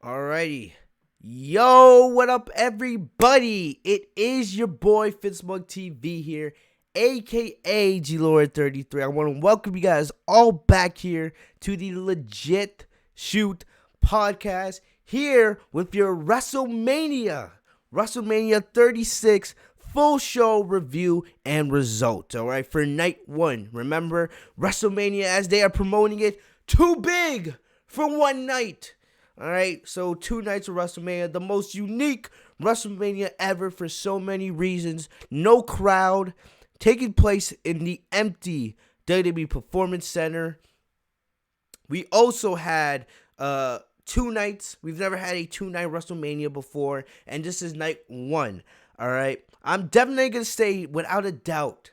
Alrighty. Yo, what up, everybody? It is your boy Fitzmug TV here, aka G-Lord33. I want to welcome you guys all back here to the Legit Shoot podcast here with your WrestleMania 36 full show review and results. Alright, for night one. Remember, WrestleMania, as they are promoting it, too big for one night. Alright, so 2 nights of WrestleMania, the most unique WrestleMania ever for so many reasons. No crowd, taking place in the empty WWE Performance Center. We also had 2 nights. We've never had a 2-night WrestleMania before, and this is night 1. Alright, I'm definitely going to say without a doubt,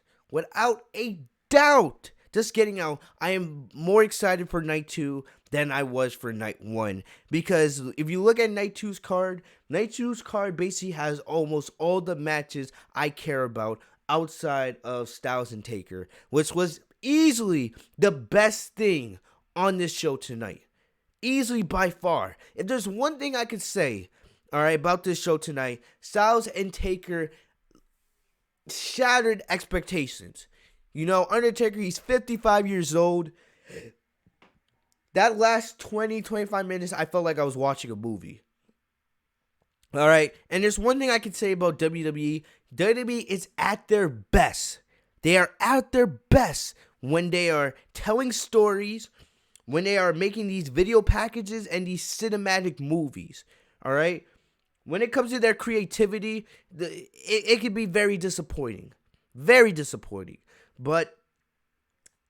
just getting out, I am more excited for night 2 than I was for night 1. Because if you look at night 2's card basically has almost all the matches I care about outside of Styles and Taker, which was easily the best thing on this show tonight. Easily by far. If there's one thing I could say, alright, about this show tonight, Styles and Taker shattered expectations. You know, Undertaker, he's 55 years old. That last 20-25 minutes, I felt like I was watching a movie. Alright, and there's one thing I can say about WWE. WWE is at their best. They are at their best when they are telling stories, when they are making these video packages and these cinematic movies. Alright? When it comes to their creativity, it can be very disappointing. Very disappointing. But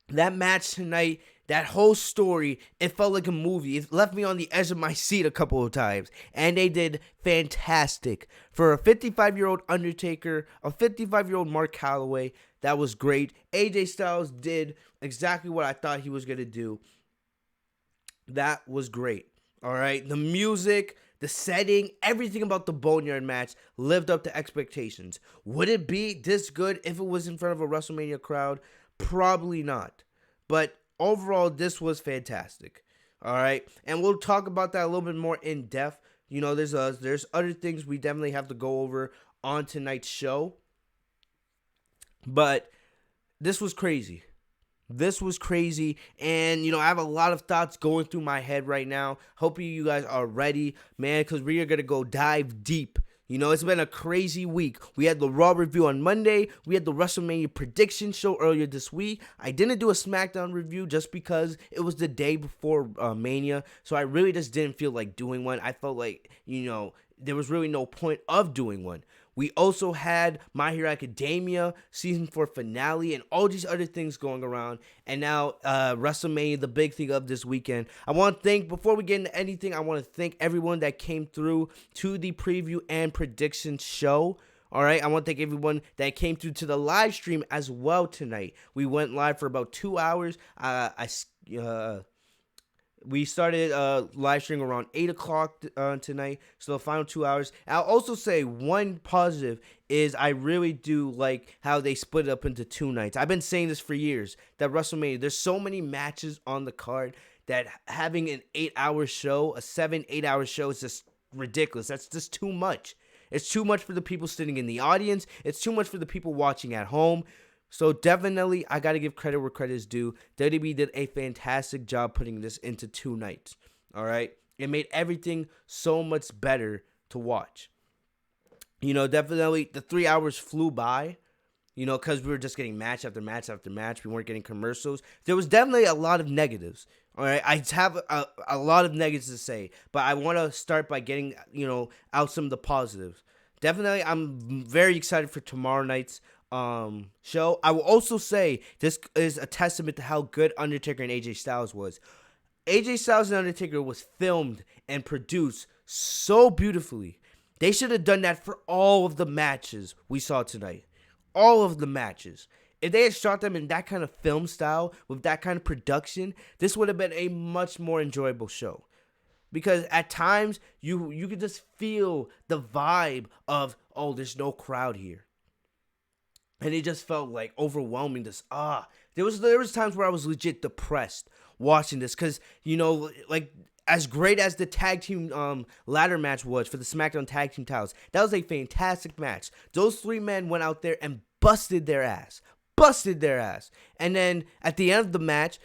that match tonight, that whole story, it felt like a movie. It left me on the edge of my seat a couple of times. And they did fantastic. For a 55-year-old Undertaker, a 55-year-old Mark Calloway, that was great. AJ Styles did exactly what I thought he was going to do. That was great. All right. The music, the setting, everything about the Boneyard match lived up to expectations. Would it be this good if it was in front of a WrestleMania crowd? Probably not. But overall, this was fantastic. All right. And we'll talk about that a little bit more in depth. You know, there's other things we definitely have to go over on tonight's show. But this was crazy. This was crazy, and, you know, I have a lot of thoughts going through my head right now. Hope you guys are ready, man, because we are going to go dive deep. You know, it's been a crazy week. We had the Raw review on Monday. We had the WrestleMania prediction show earlier this week. I didn't do a SmackDown review just because it was the day before Mania, so I really just didn't feel like doing one. I felt like, you know, there was really no point of doing one. We also had My Hero Academia season 4 finale and all these other things going around. And now WrestleMania, the big thing of this weekend. I want to thank, before we get into anything, I want to thank everyone that came through to the preview and prediction show. All right, I want to thank everyone that came through to the live stream as well tonight. We went live for about 2 hours. We started live streaming around 8 o'clock tonight, so the final 2 hours. I'll also say one positive is I really do like how they split it up into 2 nights. I've been saying this for years, that WrestleMania, there's so many matches on the card that having an 8-hour show, a 7-8-hour show is just ridiculous. That's just too much. It's too much for the people sitting in the audience. It's too much for the people watching at home. So definitely, I got to give credit where credit is due. WWE did a fantastic job putting this into 2 nights. All right? It made everything so much better to watch. You know, definitely, the 3 hours flew by, you know, because we were just getting match after match after match. We weren't getting commercials. There was definitely a lot of negatives. All right? I have a lot of negatives to say, but I want to start by getting, you know, out some of the positives. Definitely, I'm very excited for tomorrow night's show. I will also say this is a testament to how good Undertaker and AJ Styles was. AJ Styles and Undertaker was filmed and produced so beautifully. They should have done that for all of the matches we saw tonight. All of the matches. If they had shot them in that kind of film style, with that kind of production, this would have been a much more enjoyable show. Because at times, you could just feel the vibe of, oh, there's no crowd here. And it just felt like overwhelming. There was times where I was legit depressed watching this. Because, you know, like as great as the tag team ladder match was for the SmackDown tag team titles, that was a fantastic match. Those three men went out there and busted their ass. Busted their ass. And then at the end of the match,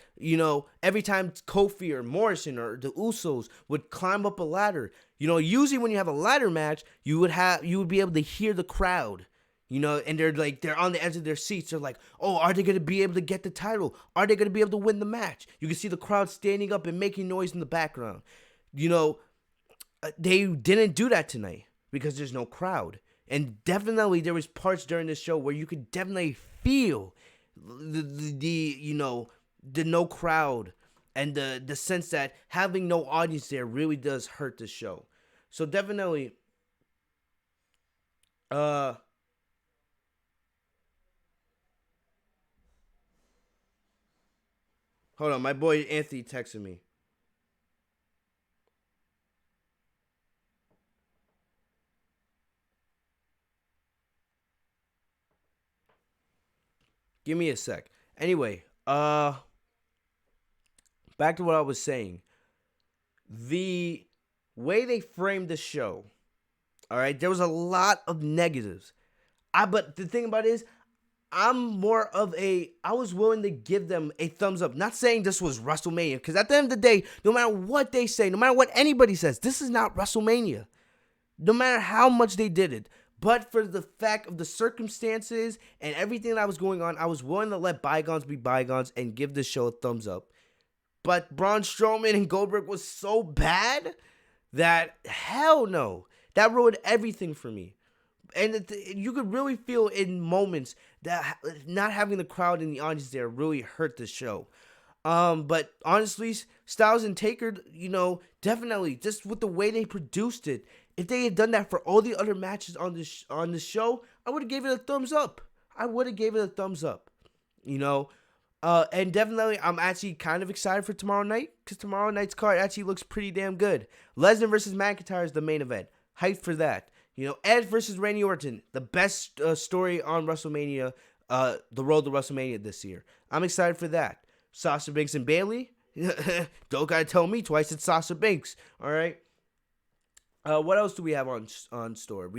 every time Kofi or Morrison or the Usos would climb up a ladder, usually when you have a ladder match, you would be able to hear the crowd. And they're on the edge of their seats. They're like, oh, are they going to be able to get the title? Are they going to be able to win the match? You can see the crowd standing up and making noise in the background. They didn't do that tonight because there's no crowd. And definitely there was parts during the show where you could definitely feel the no crowd and the sense that having no audience there really does hurt the show. So definitely, hold on, my boy Anthony texted me. Give me a sec. Anyway, back to what I was saying. The way they framed the show, all right, there was a lot of negatives. But the thing about it is, I was willing to give them a thumbs up. Not saying this was WrestleMania, because at the end of the day, no matter what they say, no matter what anybody says, this is not WrestleMania. No matter how much they did it. But for the fact of the circumstances and everything that was going on, I was willing to let bygones be bygones and give this show a thumbs up. But Braun Strowman and Goldberg was so bad that, hell no, that ruined everything for me. And you could really feel in moments that not having the crowd in the audience there really hurt the show. But honestly, Styles and Taker, definitely just with the way they produced it, if they had done that for all the other matches on the show, I would have gave it a thumbs up. And definitely, I'm actually kind of excited for tomorrow night because tomorrow night's card actually looks pretty damn good. Lesnar versus McIntyre is the main event. Hyped for that. Edge versus Randy Orton, the best story on WrestleMania, the road to WrestleMania this year. I'm excited for that. Sasha Banks and Bayley, don't gotta tell me twice. It's Sasha Banks. All right. What else do we have on store?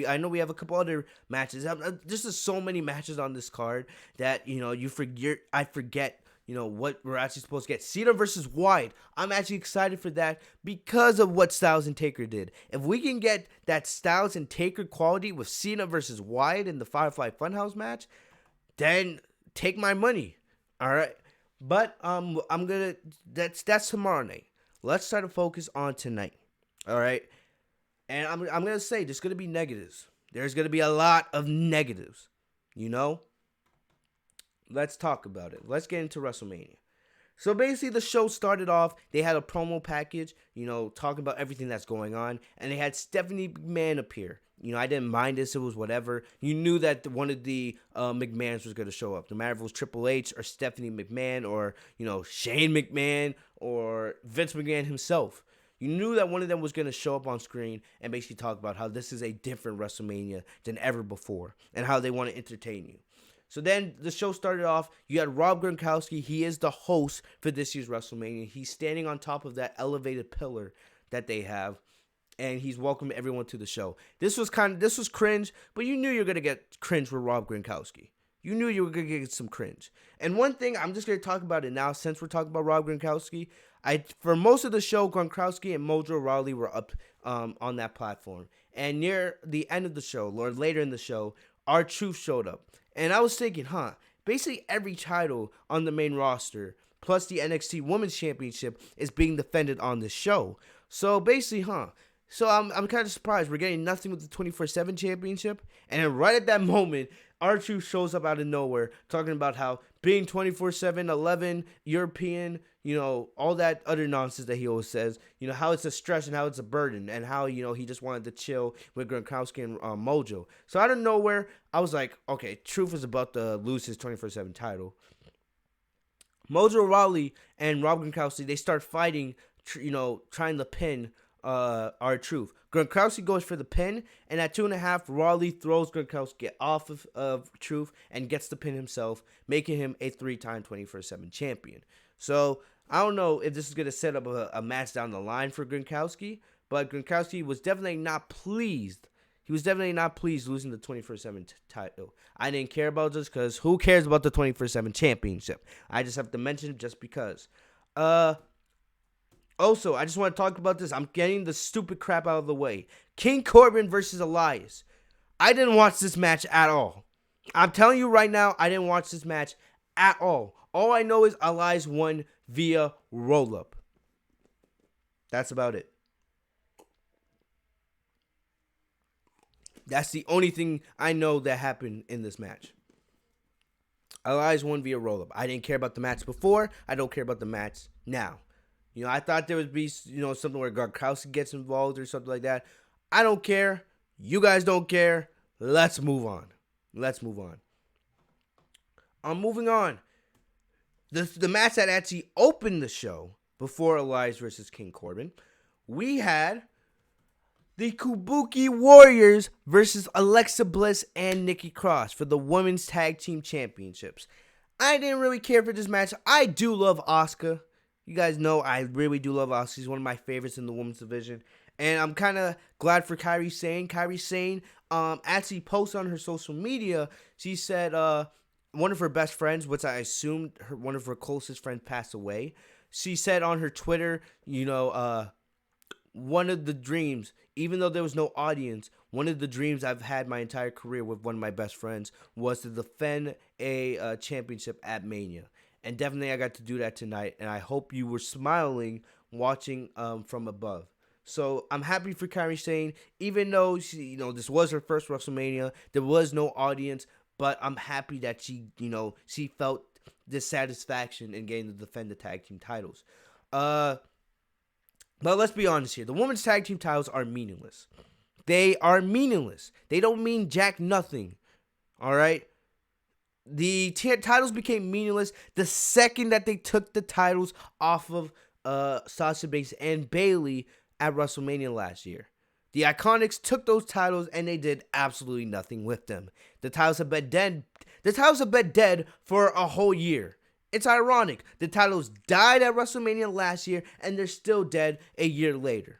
I know we have a couple other matches. There's just so many matches on this card that I forget. What we're actually supposed to get. Cena versus Wyatt. I'm actually excited for that because of what Styles and Taker did. If we can get that Styles and Taker quality with Cena versus Wyatt in the Firefly Funhouse match, then take my money. All right. But that's tomorrow night. Let's try to focus on tonight. All right. And I'm gonna say there's gonna be negatives. There's gonna be a lot of negatives. Let's talk about it. Let's get into WrestleMania. So basically, the show started off. They had a promo package, talking about everything that's going on, and they had Stephanie McMahon appear. I didn't mind this. It was whatever. You knew that one of the McMahons was going to show up. No matter if it was Triple H or Stephanie McMahon or, Shane McMahon or Vince McMahon himself. You knew that one of them was going to show up on screen and basically talk about how this is a different WrestleMania than ever before and how they want to entertain you. So then the show started off. You had Rob Gronkowski. He is the host for this year's WrestleMania. He's standing on top of that elevated pillar that they have. And he's welcoming everyone to the show. This was cringe, but you knew you were going to get cringe with Rob Gronkowski. You knew you were going to get some cringe. And one thing, I'm just going to talk about it now since we're talking about Rob Gronkowski. For most of the show, Gronkowski and Mojo Rawley were up on that platform. And near the end of the show, or later in the show, R-Truth showed up. And I was thinking, basically every title on the main roster, plus the NXT Women's Championship, is being defended on this show. So basically, So I'm kind of surprised we're getting nothing with the 24/7 championship. And then right at that moment, R-Truth shows up out of nowhere talking about how being 24/7, 11, European, all that other nonsense that he always says, how it's a stress and how it's a burden and how, he just wanted to chill with Gronkowski and Mojo. So out of nowhere, I was like, okay, Truth is about to lose his 24/7 title. Mojo Rawley and Rob Gronkowski, they start fighting, trying to pin R-Truth. Gronkowski goes for the pin, and at 2.5, Rawley throws Gronkowski off of Truth and gets the pin himself, making him a 3-time 24/7 champion. So I don't know if this is going to set up a match down the line for Gronkowski, but Gronkowski was definitely not pleased. He was definitely not pleased losing the 24/7 title. I didn't care about this because who cares about the 24/7 championship? I just have to mention it just because. Also, I just want to talk about this. I'm getting the stupid crap out of the way. King Corbin versus Elias. I didn't watch this match at all. I'm telling you right now, I didn't watch this match at all. All I know is Elias won via roll-up. That's about it. That's the only thing I know that happened in this match. Elias won via roll-up. I didn't care about the match before. I don't care about the match now. I thought there would be, something where Gronkowski gets involved or something like that. I don't care. You guys don't care. Let's move on. I'm moving on. The match that actually opened the show before Elias versus King Corbin, we had the Kabuki Warriors versus Alexa Bliss and Nikki Cross for the Women's Tag Team Championships. I didn't really care for this match. I do love Asuka. You guys know I really do love Asuka. She's one of my favorites in the women's division. And I'm kind of glad for Kairi Sane. Kairi Sane actually posted on her social media. She said one of her best friends, which I assumed one of her closest friends, passed away. She said on her Twitter, one of the dreams, even though there was no audience, one of the dreams I've had my entire career with one of my best friends was to defend a championship at Mania. And definitely I got to do that tonight. And I hope you were smiling watching from above. So I'm happy for Kairi Sane, even though she, this was her first WrestleMania. There was no audience, but I'm happy that she felt this satisfaction in getting to defend the tag team titles. But let's be honest here. The women's tag team titles are meaningless. They are meaningless. They don't mean jack nothing. All right? The titles became meaningless the second that they took the titles off of Sasha Banks and Bayley at WrestleMania last year. The Iconics took those titles and they did absolutely nothing with them. The titles have been dead. The titles have been dead for a whole year. It's ironic. The titles died at WrestleMania last year and they're still dead a year later.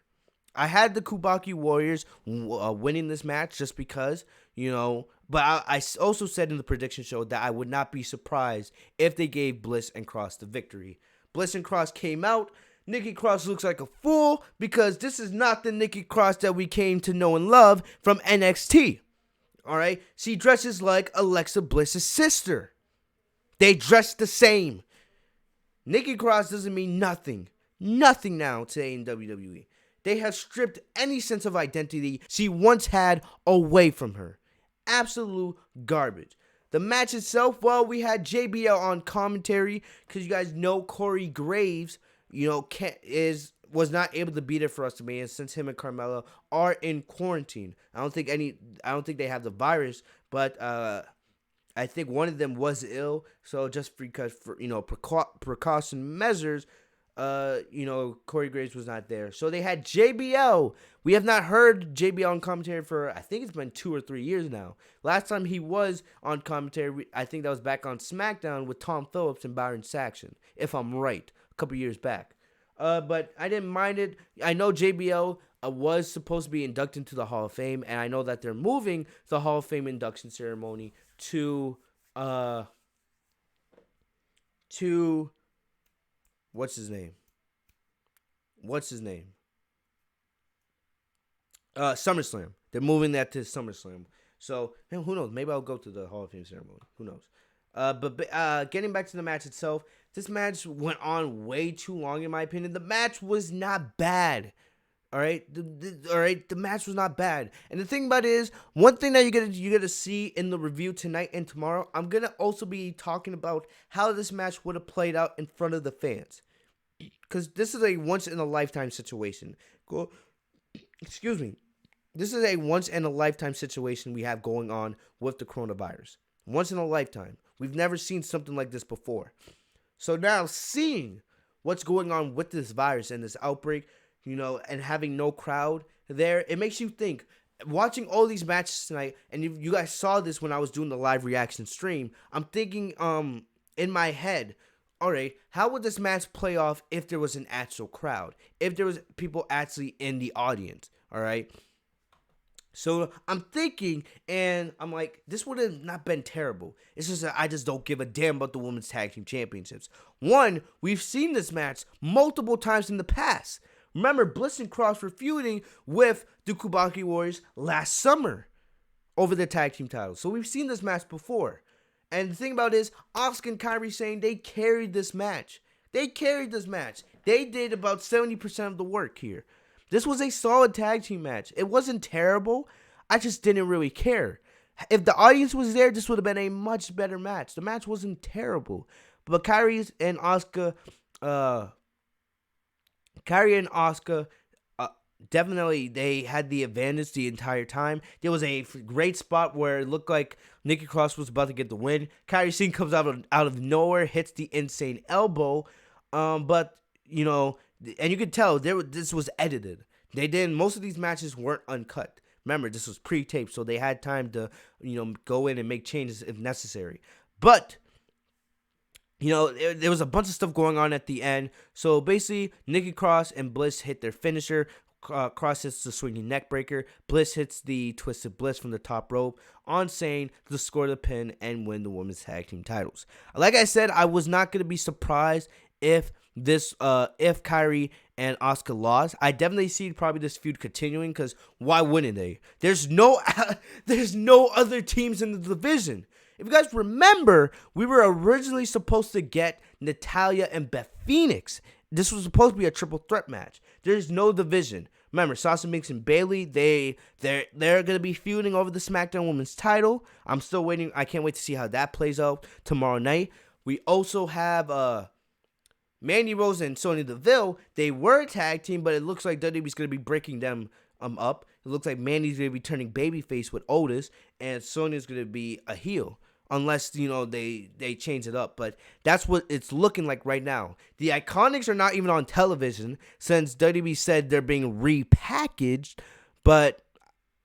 I had the Kabuki Warriors winning this match just because, but I also said in the prediction show that I would not be surprised if they gave Bliss and Cross the victory. Bliss and Cross came out. Nikki Cross looks like a fool because this is not the Nikki Cross that we came to know and love from NXT. All right? She dresses like Alexa Bliss's sister. They dress the same. Nikki Cross doesn't mean nothing. Nothing now today in WWE. They have stripped any sense of identity she once had away from her. Absolute garbage. The match itself, well, we had JBL on commentary because you guys know Corey Graves, was not able to be there for WrestleMania since him and Carmella are in quarantine. I don't think they have the virus, but I think one of them was ill. So just because for precaution measures, Corey Graves was not there. So they had JBL. We have not heard JBL on commentary for, I think it's been 2 or 3 years now. Last time he was on commentary, I think that was back on SmackDown with Tom Phillips and Byron Saxton, if I'm right, a couple years back. But I didn't mind it. I know JBL was supposed to be inducted into the Hall of Fame, and I know that they're moving the Hall of Fame induction ceremony to what's his name? SummerSlam. They're moving that to SummerSlam. So, who knows? Maybe I'll go to the Hall of Fame ceremony. Who knows? But getting back to the match itself, this match went on way too long, in my opinion. The match was not bad. All right, the match was not bad. And the thing about it is, one thing that you're gonna see in the review tonight and tomorrow, I'm gonna also be talking about how this match would have played out in front of the fans, because this is a once in a lifetime situation. Excuse me. This is a once in a lifetime situation we have going on with the coronavirus. Once in a lifetime. We've never seen something like this before. So now seeing what's going on with this virus and this outbreak, and having no crowd there, it makes you think. Watching all these matches tonight, and you guys saw this when I was doing the live reaction stream, I'm thinking in my head, all right, how would this match play off if there was an actual crowd? If there was people actually in the audience, all right? So I'm thinking, and I'm like, this would have not been terrible. It's just that I just don't give a damn about the Women's Tag Team Championships. One, we've seen this match multiple times in the past. Remember, Bliss and Cross were feuding with the Kubaki Warriors last summer over the tag team titles. So we've seen this match before. And the thing about it is, Asuka and Kairi Sane, they carried this match. They did about 70% of the work here. This was a solid tag team match. It wasn't terrible. I just didn't really care. If the audience was there, this would have been a much better match. The match wasn't terrible. But Kairi and Asuka, definitely they had the advantage the entire time. There was a great spot where it looked like Nikki Cross was about to get the win. Kairi Sane comes out of nowhere, hits the insane elbow. But, you know, and you could tell this was edited. Most of these matches weren't uncut. Remember, this was pre-taped, so they had time to, go in and make changes if necessary. But, there was a bunch of stuff going on at the end. So basically, Nikki Cross and Bliss hit their finisher. Cross hits the swinging neck breaker. Bliss hits the twisted bliss from the top rope on Sane to score the pin and win the women's tag team titles. Like I said, I was not going to be surprised if Kairi and Asuka lost. I definitely see probably this feud continuing, because why wouldn't they? There's no other teams in the division. If you guys remember, we were originally supposed to get Natalya and Beth Phoenix. This was supposed to be a triple threat match. There's no division. Remember, Sasha Banks and Bayley, they're gonna be feuding over the SmackDown Women's title. I'm still waiting. I can't wait to see how that plays out tomorrow night. We also have Mandy Rose and Sonya Deville. They were a tag team, but it looks like WWE's gonna be breaking them up. It looks like Mandy's gonna be turning babyface with Otis, and Sonya's gonna be a heel. Unless, they change it up. But that's what it's looking like right now. The Iconics are not even on television since WWE said they're being repackaged. But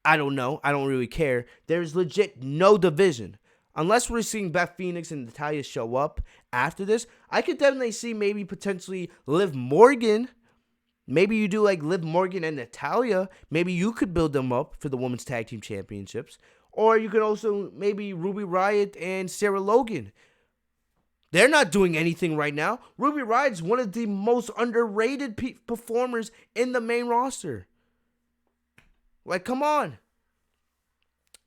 I don't know. I don't really care. There's legit no division. Unless we're seeing Beth Phoenix and Natalya show up after this, I could definitely see maybe potentially Liv Morgan. Maybe you do like Liv Morgan and Natalya. Maybe you could build them up for the Women's Tag Team Championships. Or you could also maybe Ruby Riott and Sarah Logan. They're not doing anything right now. Ruby Riott's one of the most underrated performers in the main roster. Like, come on.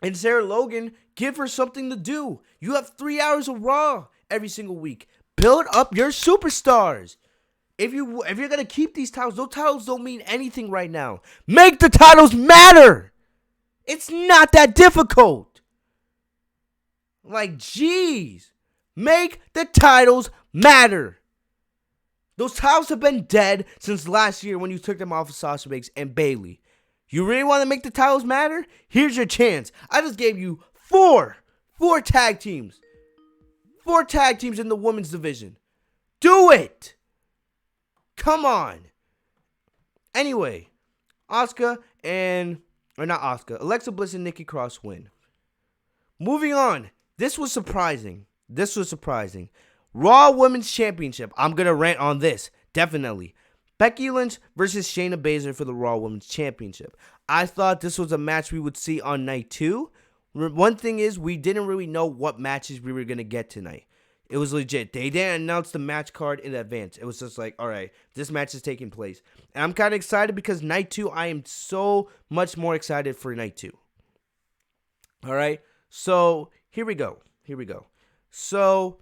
And Sarah Logan, give her something to do. You have 3 hours of Raw every single week. Build up your superstars. If you're going to keep these titles, those titles don't mean anything right now. Make the titles matter. It's not that difficult. Like, jeez. Make the titles matter. Those titles have been dead since last year when you took them off of Sasha Banks and Bayley. You really want to make the titles matter? Here's your chance. I just gave you four tag teams. 4 tag teams in the women's division. Do it. Come on. Anyway, Alexa Bliss and Nikki Cross win. Moving on. This was surprising. Raw Women's Championship. I'm going to rant on this. Definitely. Becky Lynch versus Shayna Baszler for the Raw Women's Championship. I thought this was a match we would see on night 2. One thing is, we didn't really know what matches we were going to get tonight. It was legit. They didn't announce the match card in advance. It was just like, all right, this match is taking place. And I'm kind of excited because night 2, I am so much more excited for night 2. All right, so here we go. So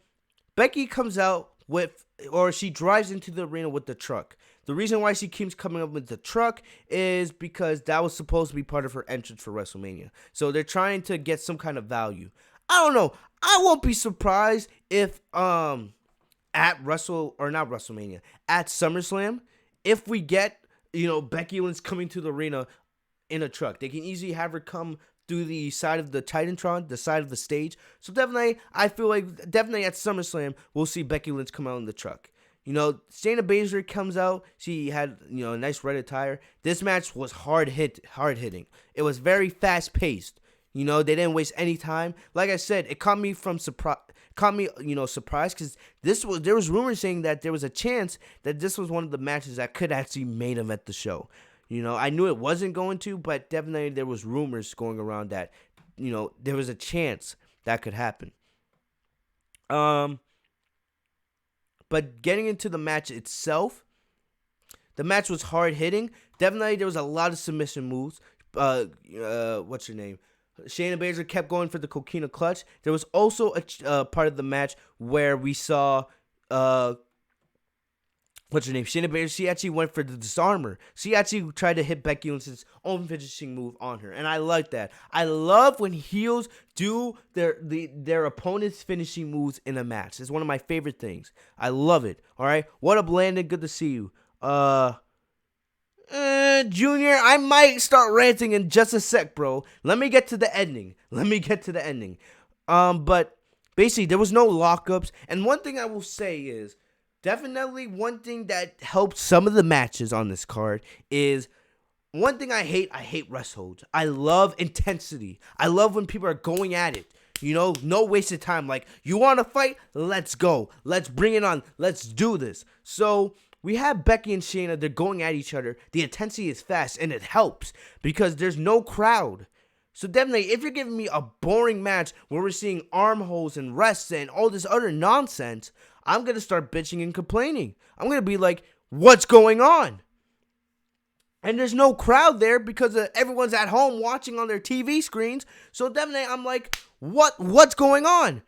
Becky comes out she drives into the arena with the truck. The reason why she keeps coming up with the truck is because that was supposed to be part of her entrance for WrestleMania. So they're trying to get some kind of value. I don't know. I won't be surprised if at SummerSlam, if we get, Becky Lynch coming to the arena in a truck. They can easily have her come through the side of the Titantron, the side of the stage. So I feel like at SummerSlam, we'll see Becky Lynch come out in the truck. Shayna Baszler comes out. She had, a nice red attire. This match was hard hitting. It was very fast paced. They didn't waste any time. Like I said, it caught me caught me, surprised because there was rumors saying that there was a chance that this was one of the matches that could actually main event the show. I knew it wasn't going to, but definitely there was rumors going around that, there was a chance that could happen. But getting into the match itself, the match was hard hitting. Definitely there was a lot of submission moves. What's her name? Shayna Baszler kept going for the coquina clutch. There was also a part of the match where we saw what's her name? Shayna Baszler, she actually went for the disarmer. She actually tried to hit Becky Lynch's own finishing move on her. And I like that. I love when heels do their opponent's finishing moves in a match. It's one of my favorite things. I love it. All right. What up, Landon? Good to see you. Junior, I might start ranting in just a sec, bro. Let me get to the ending. But basically, there was no lockups. And one thing I will say is, definitely one thing that helped some of the matches on this card is, one thing I hate rest holds. I love intensity. I love when people are going at it. No wasted time. Like, you want to fight? Let's go. Let's bring it on. Let's do this. So we have Becky and Shayna. They're going at each other. The intensity is fast, and it helps because there's no crowd. So definitely, if you're giving me a boring match where we're seeing armholes and rests and all this other nonsense, I'm going to start bitching and complaining. I'm going to be like, what's going on? And there's no crowd there because everyone's at home watching on their TV screens. So definitely, I'm like, what's going on?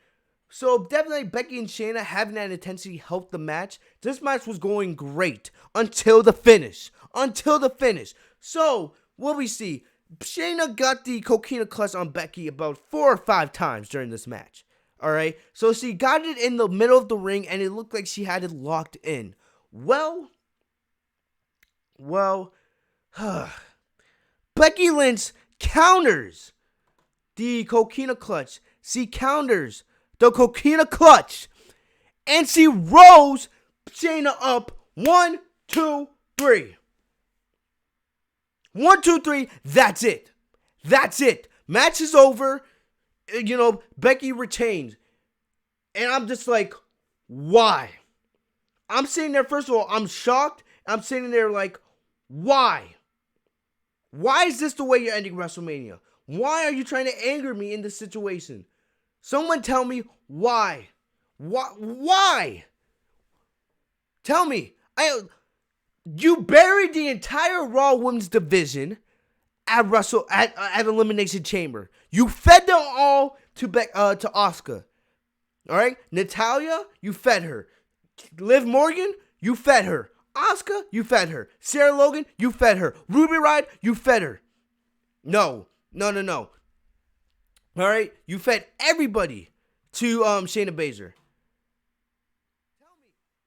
So definitely Becky and Shayna having that intensity helped the match. This match was going great until the finish. So what we see, Shayna got the coquina clutch on Becky about 4 or 5 times during this match. All right. So she got it in the middle of the ring and it looked like she had it locked in. Well, Becky Lynch counters the coquina clutch. She counters the coquina clutch. And she rolls Shayna up. 1, 2, 3. 1, 2, 3. That's it. Match is over. Becky retains. And I'm just like, why? I'm sitting there, first of all, I'm shocked. I'm sitting there like, why? Why is this the way you're ending WrestleMania? Why are you trying to anger me in this situation? Someone tell me why. Why? Tell me. You buried the entire Raw Women's division at Elimination Chamber. You fed them all to Asuka. All right? Natalya, you fed her. Liv Morgan, you fed her. Asuka, you fed her. Sarah Logan, you fed her. Ruby Riott, you fed her. No. All right? You fed everybody to Shayna Baszler.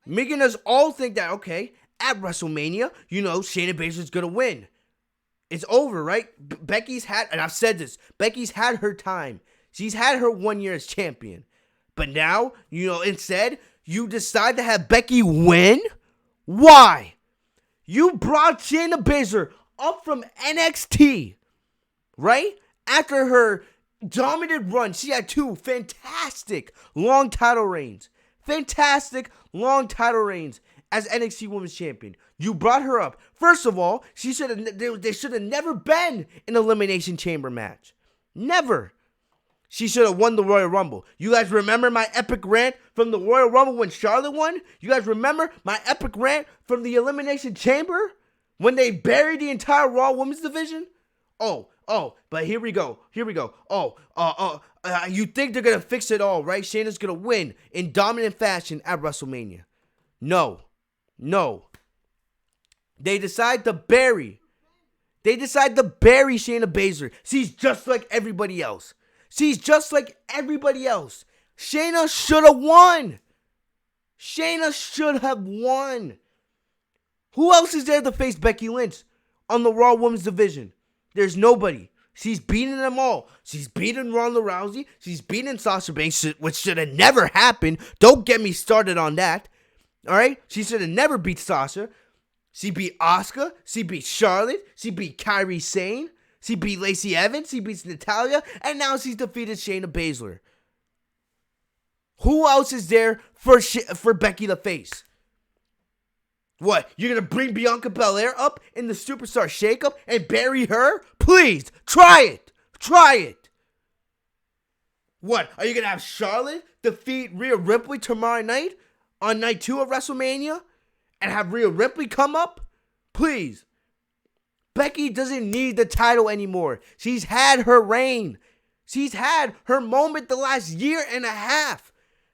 Making us all think that, okay, at WrestleMania, Shayna Baszler's going to win. It's over, right? Becky's had, and I've said this, Becky's had her time. She's had her 1 year as champion. But now, instead, you decide to have Becky win? Why? You brought Shayna Baszler up from NXT, right? After her dominant run, she had 2 fantastic long title reigns. As NXT Women's Champion. You brought her up. First of all, they should have never been an Elimination Chamber match. Never. She should have won the Royal Rumble. You guys remember my epic rant from the Royal Rumble when Charlotte won? You guys remember my epic rant from the Elimination Chamber when they buried the entire Raw Women's division? But here we go. You think they're going to fix it all, right? Shayna's going to win in dominant fashion at WrestleMania. No. They decide to bury Shayna Baszler. She's just like everybody else. Shayna should have won. Who else is there to face Becky Lynch on the Raw Women's division? There's nobody. She's beaten them all. She's beaten Ronda Rousey. She's beaten Sasha Banks, which should have never happened. Don't get me started on that. All right? She should have never beat Sasha. She beat Asuka. She beat Charlotte. She beat Kairi Sane. She beat Lacey Evans. She beats Natalya. And now she's defeated Shayna Baszler. Who else is there for Becky to face? What? You're going to bring Bianca Belair up in the Superstar Shakeup and bury her? Please, try it. Try it. What? Are you going to have Charlotte defeat Rhea Ripley tomorrow night on night 2 of WrestleMania and have Rhea Ripley come up? Please. Becky doesn't need the title anymore. She's had her reign. She's had her moment the last year and a half.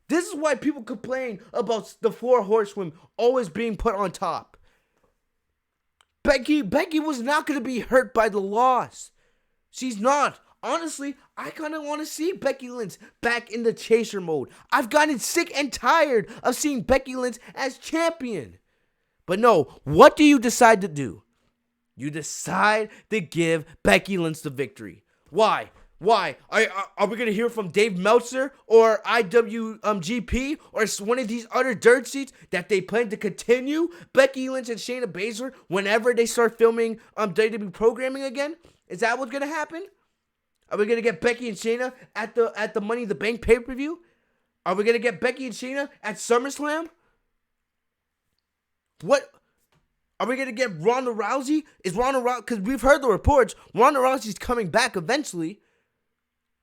This is why people complain about the 4 horsewomen always being put on top. Becky was not going to be hurt by the loss. She's not. Honestly, I kind of want to see Becky Lynch back in the chaser mode. I've gotten sick and tired of seeing Becky Lynch as champion. But no, what do you decide to do? You decide to give Becky Lynch the victory. Why? Why? Are we going to hear from Dave Meltzer or IWGP or one of these other dirt sheets that they plan to continue Becky Lynch and Shayna Baszler whenever they start filming WWE programming again? Is that what's going to happen? Are we going to get Becky and Shayna at the Money in the Bank pay-per-view? Are we going to get Becky and Shayna at SummerSlam? What? Are we going to get Ronda Rousey? Is Ronda Rousey, because we've heard the reports, Ronda Rousey's coming back eventually.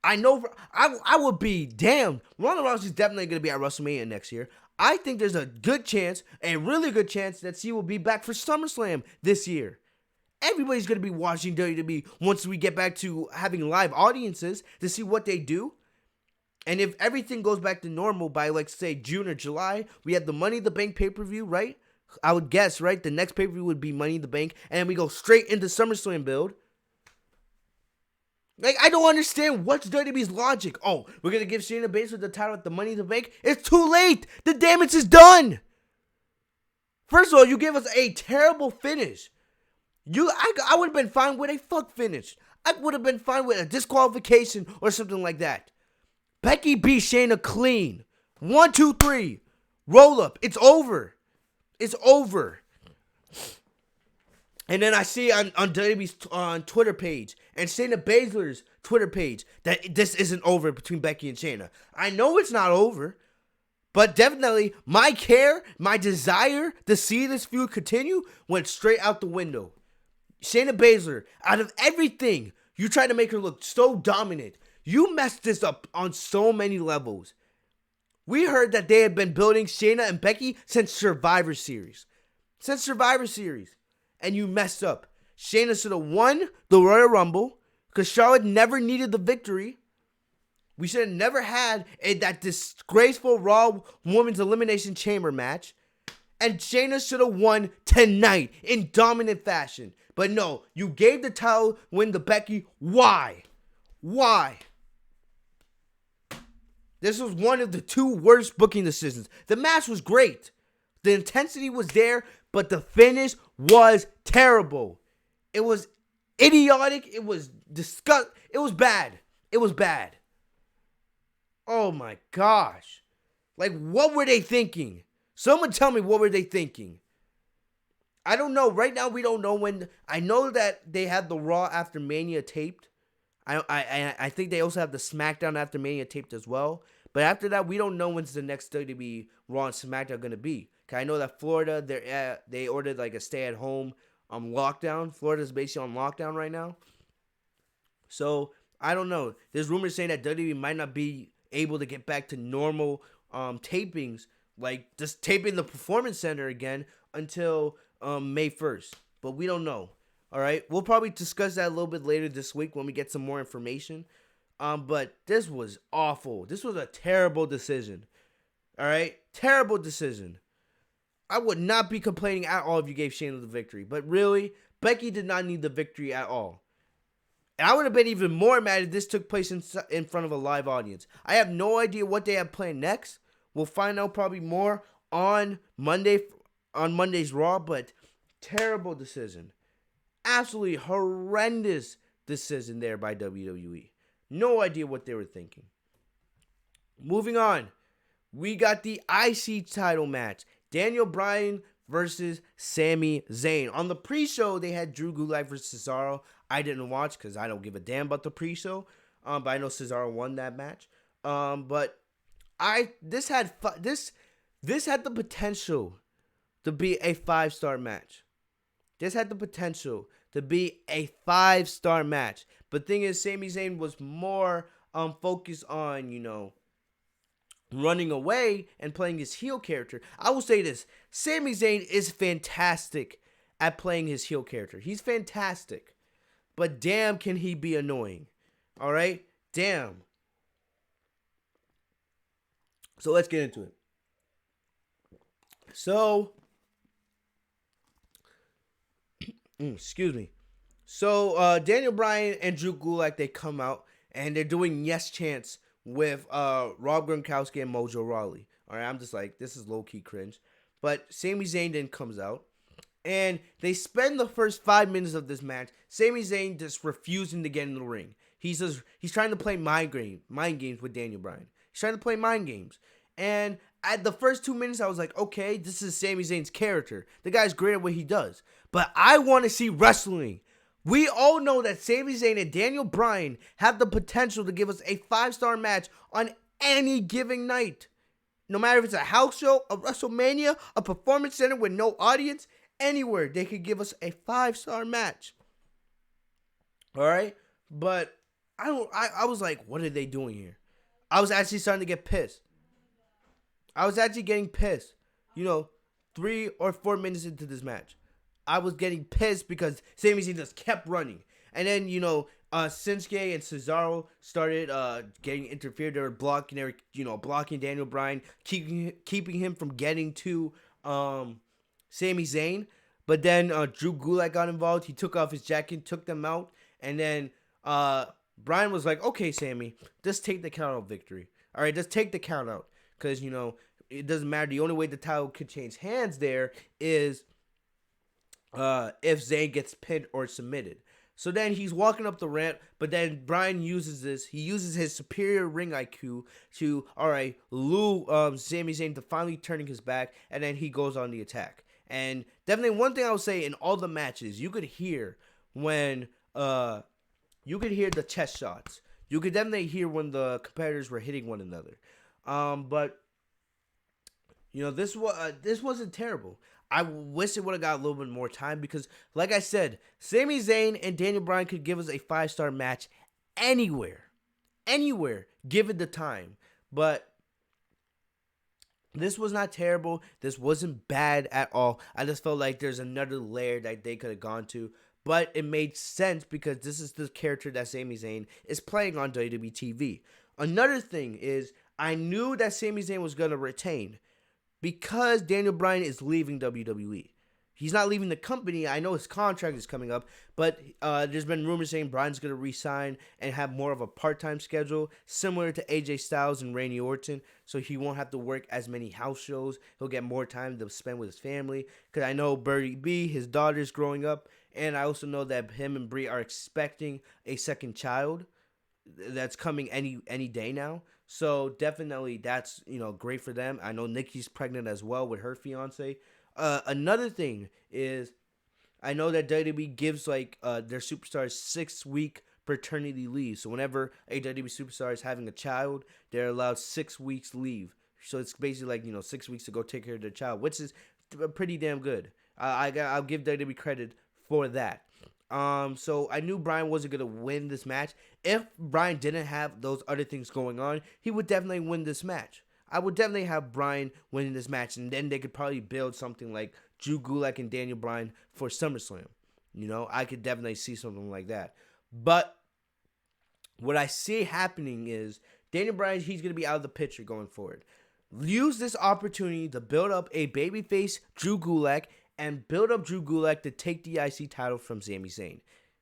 I know, I would be damned. Ronda Rousey's definitely going to be at WrestleMania next year. I think there's a good chance, a really good chance, that she will be back for SummerSlam this year. Everybody's going to be watching WWE once we get back to having live audiences to see what they do. And if everything goes back to normal by, like, say, June or July, we have the Money in the Bank pay-per-view, right? I would guess, right? The next pay-per-view would be Money in the Bank, and then we go straight into SummerSlam build. Like, I don't understand what's WWE's logic. Oh, we're going to give Shayna Baszler the title at the Money in the Bank? It's too late. The damage is done. First of all, you gave us a terrible finish. I would have been fine with a fuck finish. I would have been fine with a disqualification or something like that. Becky beat Shayna clean. 1, 2, 3. Roll up. It's over. It's over. And then I see on WWE's Twitter page and Shayna Baszler's Twitter page that this isn't over between Becky and Shayna. I know it's not over, but definitely my desire to see this feud continue went straight out the window. Shayna Baszler, out of everything, you tried to make her look so dominant. You messed this up on so many levels. We heard that they had been building Shayna and Becky since Survivor Series. And you messed up. Shayna should have won the Royal Rumble because Charlotte never needed the victory. We should have never had that disgraceful Raw Women's Elimination Chamber match. And Shayna should have won tonight in dominant fashion. But no, you gave the title win to Becky. Why? Why? This was one of the 2 worst booking decisions. The match was great. The intensity was there, but the finish was terrible. It was idiotic. It was disgusting. It was bad. It was bad. Oh my gosh. Like, what were they thinking? Someone tell me, what were they thinking? I don't know. Right now, we don't know when. I know that they had the Raw After Mania taped. I think they also have the SmackDown After Mania taped as well. But after that, we don't know when's the next WWE Raw and SmackDown going to be. Cause I know that Florida, they ordered like a stay-at-home lockdown. Florida's basically on lockdown right now. So, I don't know. There's rumors saying that WWE might not be able to get back to normal tapings, like just taping the Performance Center again until May 1st. But we don't know. All right, we'll probably discuss that a little bit later this week when we get some more information. But this was awful. This was a terrible decision. All right, terrible decision. I would not be complaining at all if you gave Shayna the victory. But really, Becky did not need the victory at all. And I would have been even more mad if this took place in front of a live audience. I have no idea what they have planned next. We'll find out probably more on Monday's Raw, but terrible decision. Absolutely horrendous decision there by WWE. No idea what they were thinking. Moving on. We got the IC title match. Daniel Bryan versus Sami Zayn. On the pre-show, they had Drew Gulak versus Cesaro. I didn't watch because I don't give a damn about the pre-show. But I know Cesaro won that match. But This had the potential to be a 5-star match. This had the potential to be a 5-star match. But thing is, Sami Zayn was more focused on, running away and playing his heel character. I will say this. Sami Zayn is fantastic at playing his heel character. He's fantastic. But damn, can he be annoying. All right? Damn. So let's get into it. So, excuse me. So, Daniel Bryan and Drew Gulak, they come out and they're doing yes chants with Rob Gronkowski and Mojo Rawley. All right, I'm just like, this is low-key cringe. But Sami Zayn then comes out. And they spend the first 5 minutes of this match, Sami Zayn just refusing to get in the ring. He's trying to play mind games with Daniel Bryan. He's trying to play mind games. And at the first 2 minutes, I was like, okay, this is Sami Zayn's character. The guy's great at what he does. But I want to see wrestling. We all know that Sami Zayn and Daniel Bryan have the potential to give us a 5-star match on any given night. No matter if it's a house show, a WrestleMania, a performance center with no audience, anywhere they could give us a 5-star match. All right? But I was like, what are they doing here? I was actually starting to get pissed. I was actually getting pissed. 3 or 4 minutes into this match. I was getting pissed because Sami Zayn just kept running. And then, Shinsuke and Cesaro started getting interfered. They were blocking Daniel Bryan, keeping him from getting to Sami Zayn. But then Drew Gulak got involved. He took off his jacket, took them out. And then Bryan was like, okay, Sami, just take the count out victory. All right, just take the count out. Because, it doesn't matter. The only way the title could change hands there is if Zayn gets pinned or submitted. So then he's walking up the ramp, but then Bryan uses this. He uses his superior ring IQ to, lure Sami Zayn to finally turning his back, and then he goes on the attack. And definitely one thing I would say in all the matches, you could hear when you could hear the chest shots. You could definitely hear when the competitors were hitting one another. But this wasn't terrible. I wish it would have got a little bit more time because, like I said, Sami Zayn and Daniel Bryan could give us a 5-star match anywhere, given the time. But this was not terrible. This wasn't bad at all. I just felt like there's another layer that they could have gone to. But it made sense because this is the character that Sami Zayn is playing on WWE TV. Another thing is I knew that Sami Zayn was going to retain because Daniel Bryan is leaving WWE. He's not leaving the company. I know his contract is coming up, but there's been rumors saying Bryan's going to re-sign and have more of a part-time schedule, similar to AJ Styles and Randy Orton, so he won't have to work as many house shows. He'll get more time to spend with his family, because I know Birdie B, his daughter's growing up, and I also know that him and Brie are expecting a second child that's coming any day now. So definitely that's, great for them. I know Nikki's pregnant as well with her fiance. Another thing is I know that WWE gives their superstars 6-week paternity leave. So whenever a WWE superstar is having a child, they're allowed 6 weeks leave. So it's basically 6 weeks to go take care of their child, which is pretty damn good. I'll give WWE credit for that. So I knew Bryan wasn't going to win this match. If Bryan didn't have those other things going on, he would definitely win this match. I would definitely have Bryan winning this match, and then they could probably build something like Drew Gulak and Daniel Bryan for SummerSlam. I could definitely see something like that. But what I see happening is Daniel Bryan, he's going to be out of the picture going forward. Use this opportunity to build up a babyface Drew Gulak and build up Drew Gulak to take the IC title from Sami Zayn.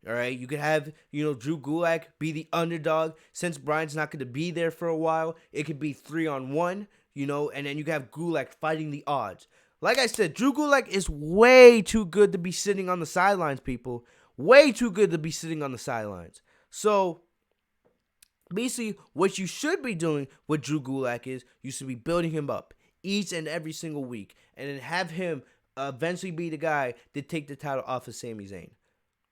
All right, you could have, Drew Gulak be the underdog. Since Bryan's not going to be there for a while, it could be 3-on-1, and then you could have Gulak fighting the odds. Like I said, Drew Gulak is way too good to be sitting on the sidelines, people. Way too good to be sitting on the sidelines. So, basically, what you should be doing with Drew Gulak is you should be building him up each and every single week, and then have him eventually be the guy to take the title off of Sami Zayn.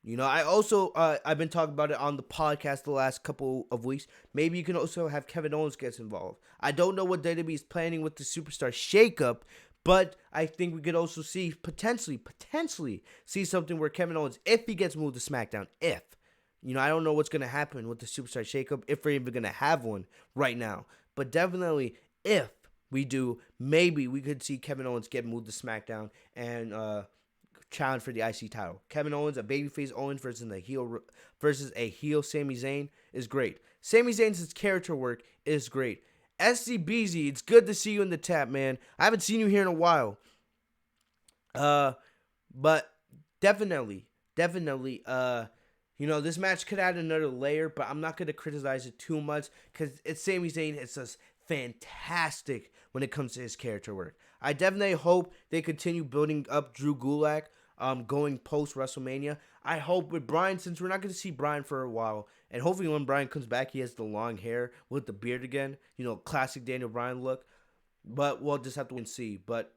I also I've been talking about it on the podcast the last couple of weeks. Maybe you can also have Kevin Owens get involved. I don't know what WWE is planning with the superstar shakeup, but I think we could also see potentially see something where Kevin Owens, if he gets moved to SmackDown, I don't know what's gonna happen with the superstar shakeup, if we're even gonna have one right now, but definitely if we do, maybe we could see Kevin Owens get moved to SmackDown and challenge for the IC title. Kevin Owens, a babyface Owens versus a heel Sami Zayn is great. Sami Zayn's character work is great. SCBZ, it's good to see you in the tap, man. I haven't seen you here in a while. But definitely, this match could add another layer, but I'm not gonna criticize it too much because it's Sami Zayn. It's just fantastic when it comes to his character work. I definitely hope they continue building up Drew Gulak, going post WrestleMania. I hope with Bryan, since we're not going to see Bryan for a while, and hopefully when Bryan comes back, he has the long hair with the beard again. Classic Daniel Bryan look. But we'll just have to wait and see. But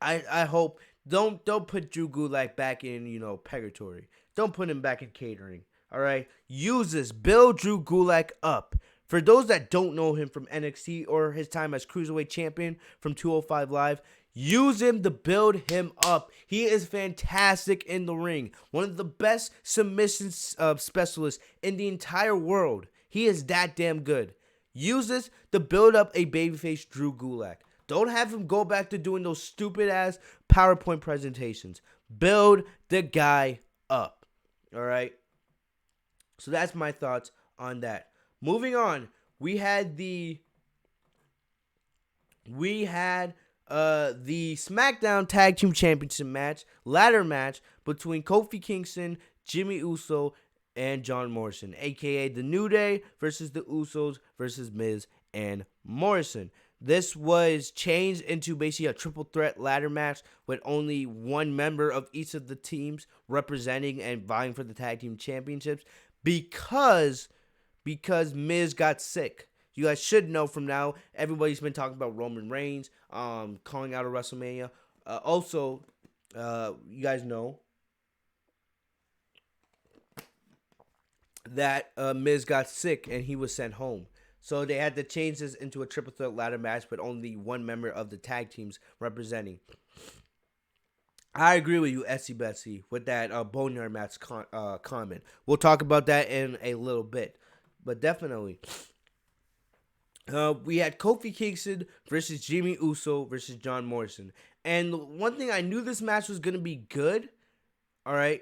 I hope don't put Drew Gulak back in purgatory. Don't put him back in catering. All right, build Drew Gulak up. For those that don't know him from NXT or his time as Cruiserweight Champion from 205 Live, use him to build him up. He is fantastic in the ring. One of the best submission specialists in the entire world. He is that damn good. Use this to build up a babyface Drew Gulak. Don't have him go back to doing those stupid-ass PowerPoint presentations. Build the guy up. All right? So that's my thoughts on that. Moving on, we had the SmackDown Tag Team Championship match, ladder match between Kofi Kingston, Jimmy Uso, and John Morrison, aka The New Day versus the Usos versus Miz and Morrison. This was changed into basically a triple threat ladder match with only one member of each of the teams representing and vying for the tag team championships because Miz got sick. You guys should know from now, everybody's been talking about Roman Reigns calling out of WrestleMania. Also, you guys know that Miz got sick and he was sent home. So they had to change this into a triple threat ladder match with only one member of the tag teams representing. I agree with you, Essie Betsy, with that Boneyard match comment. We'll talk about that in a little bit. But definitely, we had Kofi Kingston versus Jimmy Uso versus John Morrison. And one thing, I knew this match was going to be good. All right.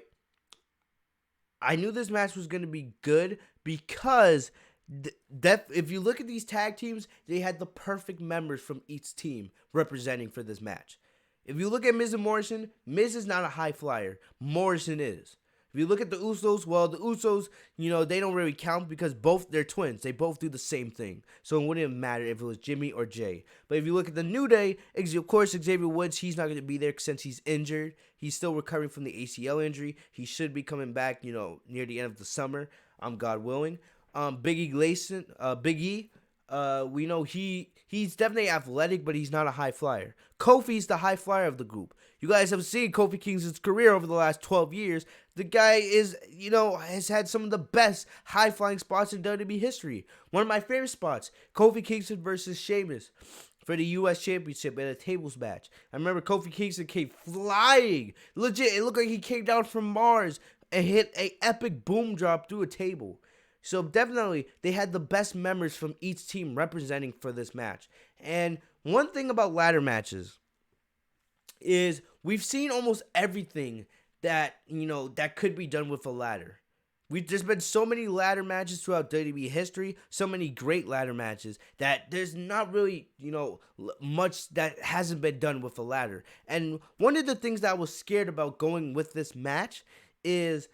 I knew this match was going to be good because if you look at these tag teams, they had the perfect members from each team representing for this match. If you look at Miz and Morrison, Miz is not a high flyer. Morrison is. If you look at the Usos, well, the Usos, they don't really count because they're twins. They both do the same thing. So it wouldn't matter if it was Jimmy or Jay. But if you look at the New Day, of course, Xavier Woods, he's not going to be there since he's injured. He's still recovering from the ACL injury. He should be coming back, near the end of the summer, God willing. Big E, we know he's definitely athletic, but he's not a high flyer. Kofi's the high flyer of the group. You guys have seen Kofi Kingston's career over the last 12 years. The guy has had some of the best high flying spots in WWE history. One of my favorite spots, Kofi Kingston versus Sheamus for the U.S. Championship in a tables match. I remember Kofi Kingston came flying. Legit, it looked like he came down from Mars and hit an epic boom drop through a table. So definitely, they had the best members from each team representing for this match. And one thing about ladder matches is we've seen almost everything that could be done with a ladder. There's been so many ladder matches throughout WWE history, so many great ladder matches that there's not really, much that hasn't been done with a ladder. And one of the things that I was scared about going with this match is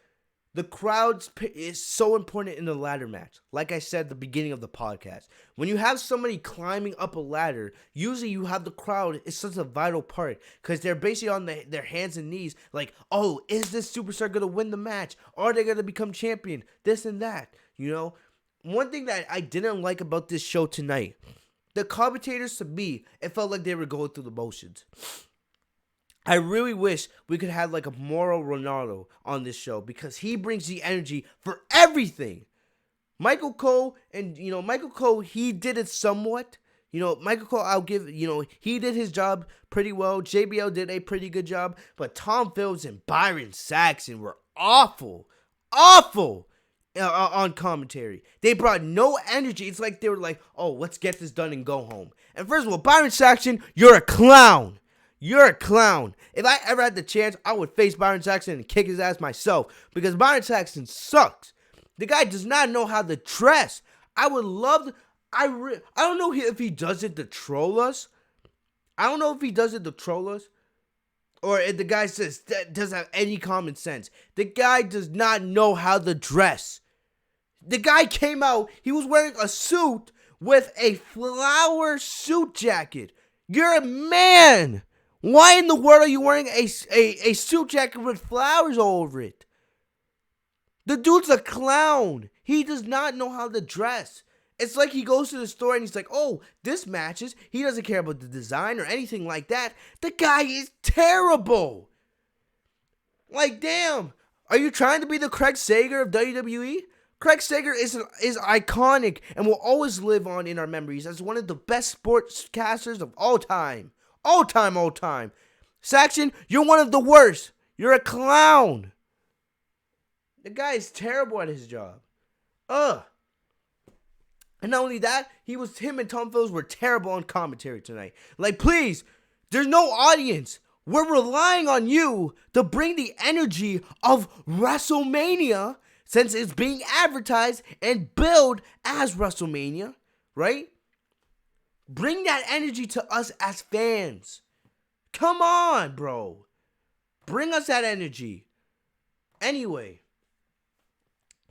the crowd is so important in the ladder match. Like I said at the beginning of the podcast, when you have somebody climbing up a ladder, usually you have the crowd is such a vital part because they're basically on their hands and knees like, oh, is this superstar going to win the match? Are they going to become champion? This and that, One thing that I didn't like about this show tonight, the commentators, to me, it felt like they were going through the motions. I really wish we could have like a moral Ronaldo on this show because he brings the energy for everything. Michael Cole, and Michael Cole, he did it somewhat. Michael Cole, I'll give, he did his job pretty well. JBL did a pretty good job, but Tom Phillips and Byron Saxton were awful on commentary. They brought no energy. It's like they were like, oh, let's get this done and go home. And first of all, Byron Saxton, you're a clown. You're a clown. If I ever had the chance, I would face Byron Saxton and kick his ass myself because Byron Saxton sucks. The guy does not know how to dress. I would love to. I don't know if he does it to troll us. I don't know if he does it to troll us. Or if the guy doesn't have any common sense. The guy does not know how to dress. The guy came out. He was wearing a suit with a flower suit jacket. You're a man. Why in the world are you wearing a suit jacket with flowers all over it? The dude's a clown. He does not know how to dress. It's like he goes to the store and he's like, oh, this matches. He doesn't care about the design or anything like that. The guy is terrible. Like, damn. Are you trying to be the Craig Sager of WWE? Craig Sager is iconic and will always live on in our memories as one of the best sportscasters of all time. All time. Saxon, you're one of the worst. You're a clown. The guy is terrible at his job. And not only that, him and Tom Phillips were terrible on commentary tonight. Like, please, there's no audience. We're relying on you to bring the energy of WrestleMania since it's being advertised and billed as WrestleMania, right? Bring that energy to us as fans. Come on, bro. Bring us that energy. Anyway.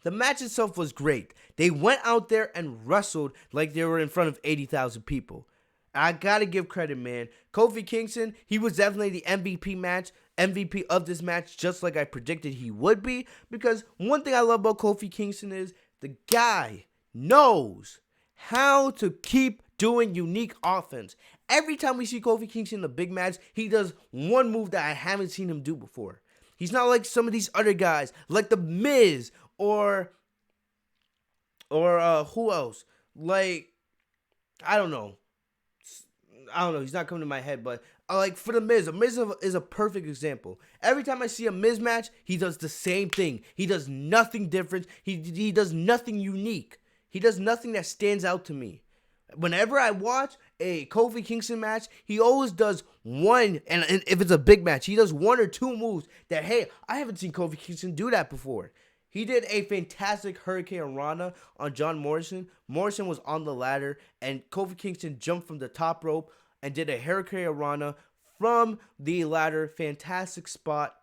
The match itself was great. They went out there and wrestled like they were in front of 80,000 people. I gotta give credit, man. Kofi Kingston, he was definitely the MVP of this match, just like I predicted he would be. Because one thing I love about Kofi Kingston is the guy knows how to keep doing unique offense. Every time we see Kofi Kingston in a big match, he does one move that I haven't seen him do before. He's not like some of these other guys, like The Miz, or who else? Like, I don't know. He's not coming to my head, but like for The Miz is a perfect example. Every time I see a Miz match, he does the same thing. He does nothing different. He does nothing unique. He does nothing that stands out to me. Whenever I watch a Kofi Kingston match, he always does one, and if it's a big match, he does one or two moves that, hey, I haven't seen Kofi Kingston do that before. He did a fantastic Hurricane Rana on John Morrison. Morrison was on the ladder, and Kofi Kingston jumped from the top rope and did a Hurricane Rana from the ladder. Fantastic spot.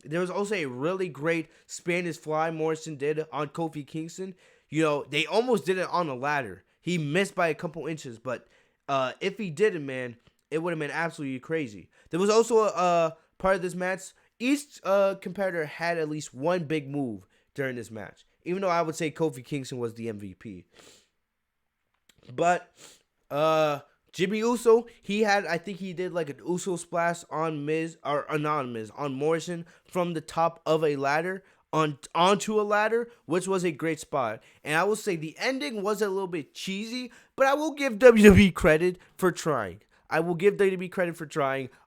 There was also a really great Spanish Fly Morrison did on Kofi Kingston. They almost did it on the ladder. He missed by a couple inches, but if he didn't, man, it would have been absolutely crazy. There was also a part of this match. Each competitor had at least one big move during this match, even though I would say Kofi Kingston was the MVP. But Jimmy Uso, I think he did like an Uso splash on Miz, or not on Miz, on Morrison from the top of a ladder onto a ladder, which was a great spot. And I will say the ending was a little bit cheesy, but I will give WWE credit for trying. I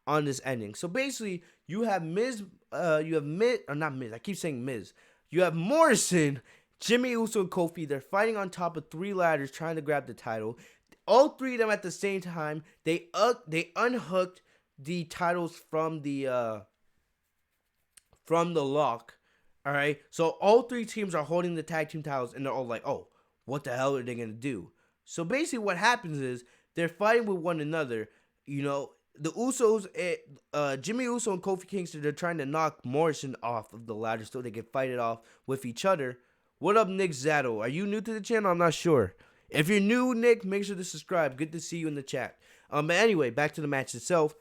on this ending. So basically, you have Miz, not Miz, I keep saying Miz. You have Morrison, Jimmy Uso, and Kofi. They're fighting on top of three ladders trying to grab the title. All three of them at the same time, they unhooked the titles from the lock. All right, so all three teams are holding the tag team titles, and they're all like, oh, what the hell are they going to do? So basically what happens is they're fighting with one another. The Usos, Jimmy Uso and Kofi Kingston, they're trying to knock Morrison off of the ladder so they can fight it off with each other. What up, Nick Zato? Are you new to the channel? I'm not sure. If you're new, Nick, make sure to subscribe. Good to see you in the chat. But anyway, back to the match itself.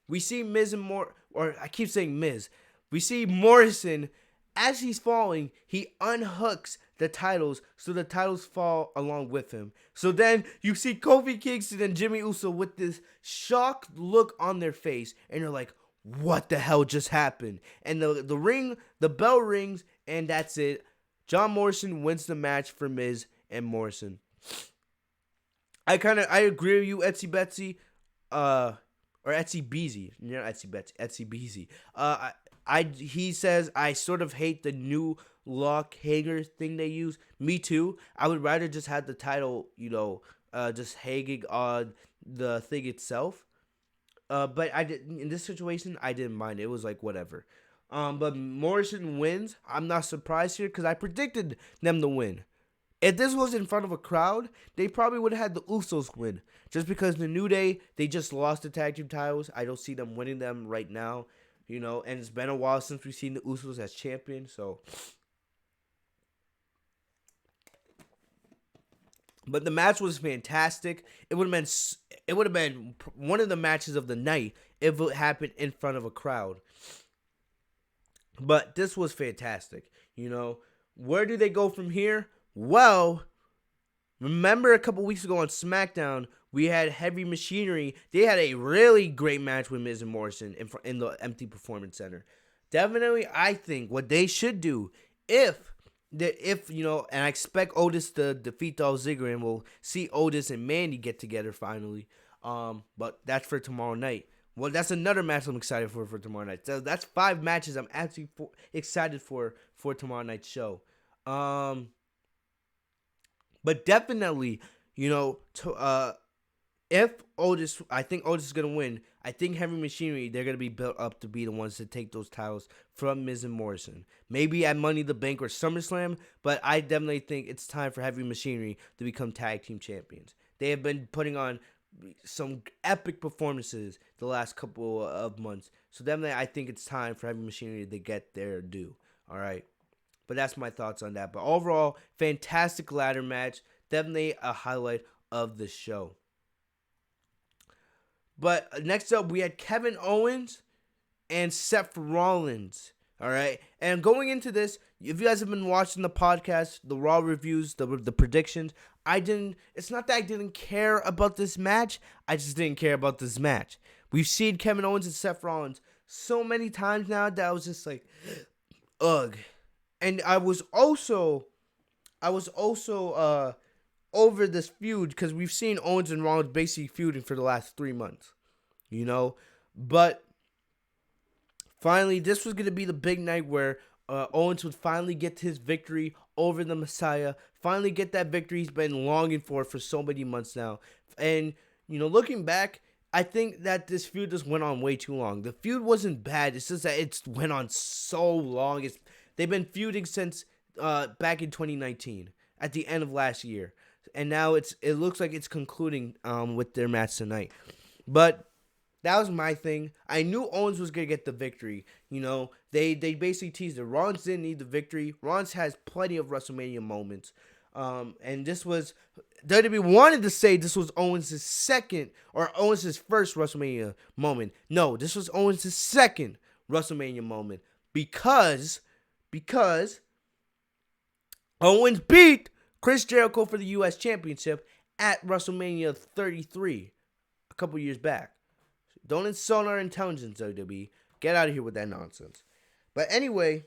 We see Miz and I keep saying Miz. We see Morrison. As he's falling, he unhooks the titles, so the titles fall along with him. So then you see Kofi Kingston and Jimmy Uso with this shocked look on their face, and you're like, what the hell just happened? And the bell rings, and that's it. John Morrison wins the match for Miz and Morrison. I agree with you, Etsy Betsy, or Etsy Beezy, not Etsy Betsy, Etsy Beezy. He says I sort of hate the new lock hanger thing they use. Me too. I would rather just have the title, just hanging on the thing itself. But I did in this situation. I didn't mind. It was like whatever. But Morrison wins. I'm not surprised here because I predicted them to win. If this was in front of a crowd, they probably would have had the Usos win. Just because the New Day, they just lost the tag team titles. I don't see them winning them right now. And it's been a while since we've seen the Usos as champions. So, but the match was fantastic. It would have been one of the matches of the night if it happened in front of a crowd. But this was fantastic. Where do they go from here? Well, remember a couple weeks ago on SmackDown, we had Heavy Machinery. They had a really great match with Miz and Morrison in the empty Performance Center. Definitely, I think what they should do, and I expect Otis to defeat Dolph Ziggler, and we'll see Otis and Mandy get together finally. But that's for tomorrow night. Well, that's another match I'm excited for tomorrow night. So that's 5 matches I'm actually excited for tomorrow night's show. But definitely, if Otis, I think Otis is going to win. I think Heavy Machinery, they're going to be built up to be the ones to take those titles from Miz and Morrison. Maybe at Money in the Bank or SummerSlam, but I definitely think it's time for Heavy Machinery to become tag team champions. They have been putting on some epic performances the last couple of months. So definitely, I think it's time for Heavy Machinery to get their due. All right. But that's my thoughts on that. But overall, fantastic ladder match. Definitely a highlight of the show. But next up, we had Kevin Owens and Seth Rollins. All right. And going into this, if you guys have been watching the podcast, the Raw reviews, the predictions, it's not that I didn't care about this match. I just didn't care about this match. We've seen Kevin Owens and Seth Rollins so many times now that I was just like, ugh. And I was also over this feud because we've seen Owens and Rollins basically feuding for the last 3 months, But finally, this was going to be the big night where Owens would finally get his victory over the Messiah. Finally get that victory he's been longing for so many months now. And, looking back, I think that this feud just went on way too long. The feud wasn't bad. It's just that it went on so long. They've been feuding since back in 2019, at the end of last year. And now it looks like it's concluding with their match tonight. But that was my thing. I knew Owens was going to get the victory. They basically teased it. Rollins didn't need the victory. Rollins has plenty of WrestleMania moments. And this was, WWE wanted to say this was Owens' second or Owens' first WrestleMania moment. No, this was Owens' second WrestleMania moment because Owens beat Chris Jericho for the U.S. Championship at WrestleMania 33 a couple years back. Don't insult our intelligence, WWE. Get out of here with that nonsense. But anyway,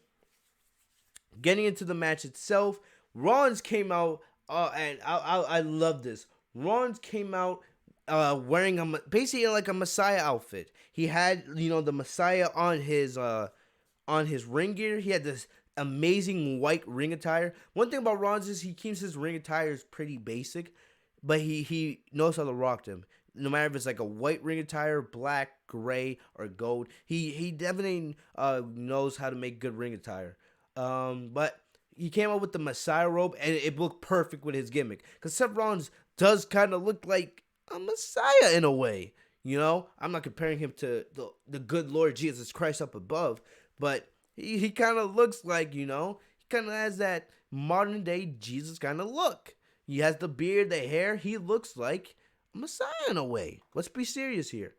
getting into the match itself, Rollins came out, and I love this. Rollins came out wearing basically like a Messiah outfit. He had, the Messiah on his ring gear. He had this amazing white ring attire. One thing about Rollins is he keeps his ring attires pretty basic, but he knows how to rock them. No matter if it's like a white ring attire, black, gray, or gold, he definitely knows how to make good ring attire. But he came up with the Messiah robe, and it looked perfect with his gimmick. Because Seth Rollins does kind of look like a Messiah in a way. I'm not comparing him to the good Lord Jesus Christ up above, but he kind of looks like, he kind of has that modern day Jesus kind of look. He has the beard, the hair. He looks like a Messiah in a way. Let's be serious here.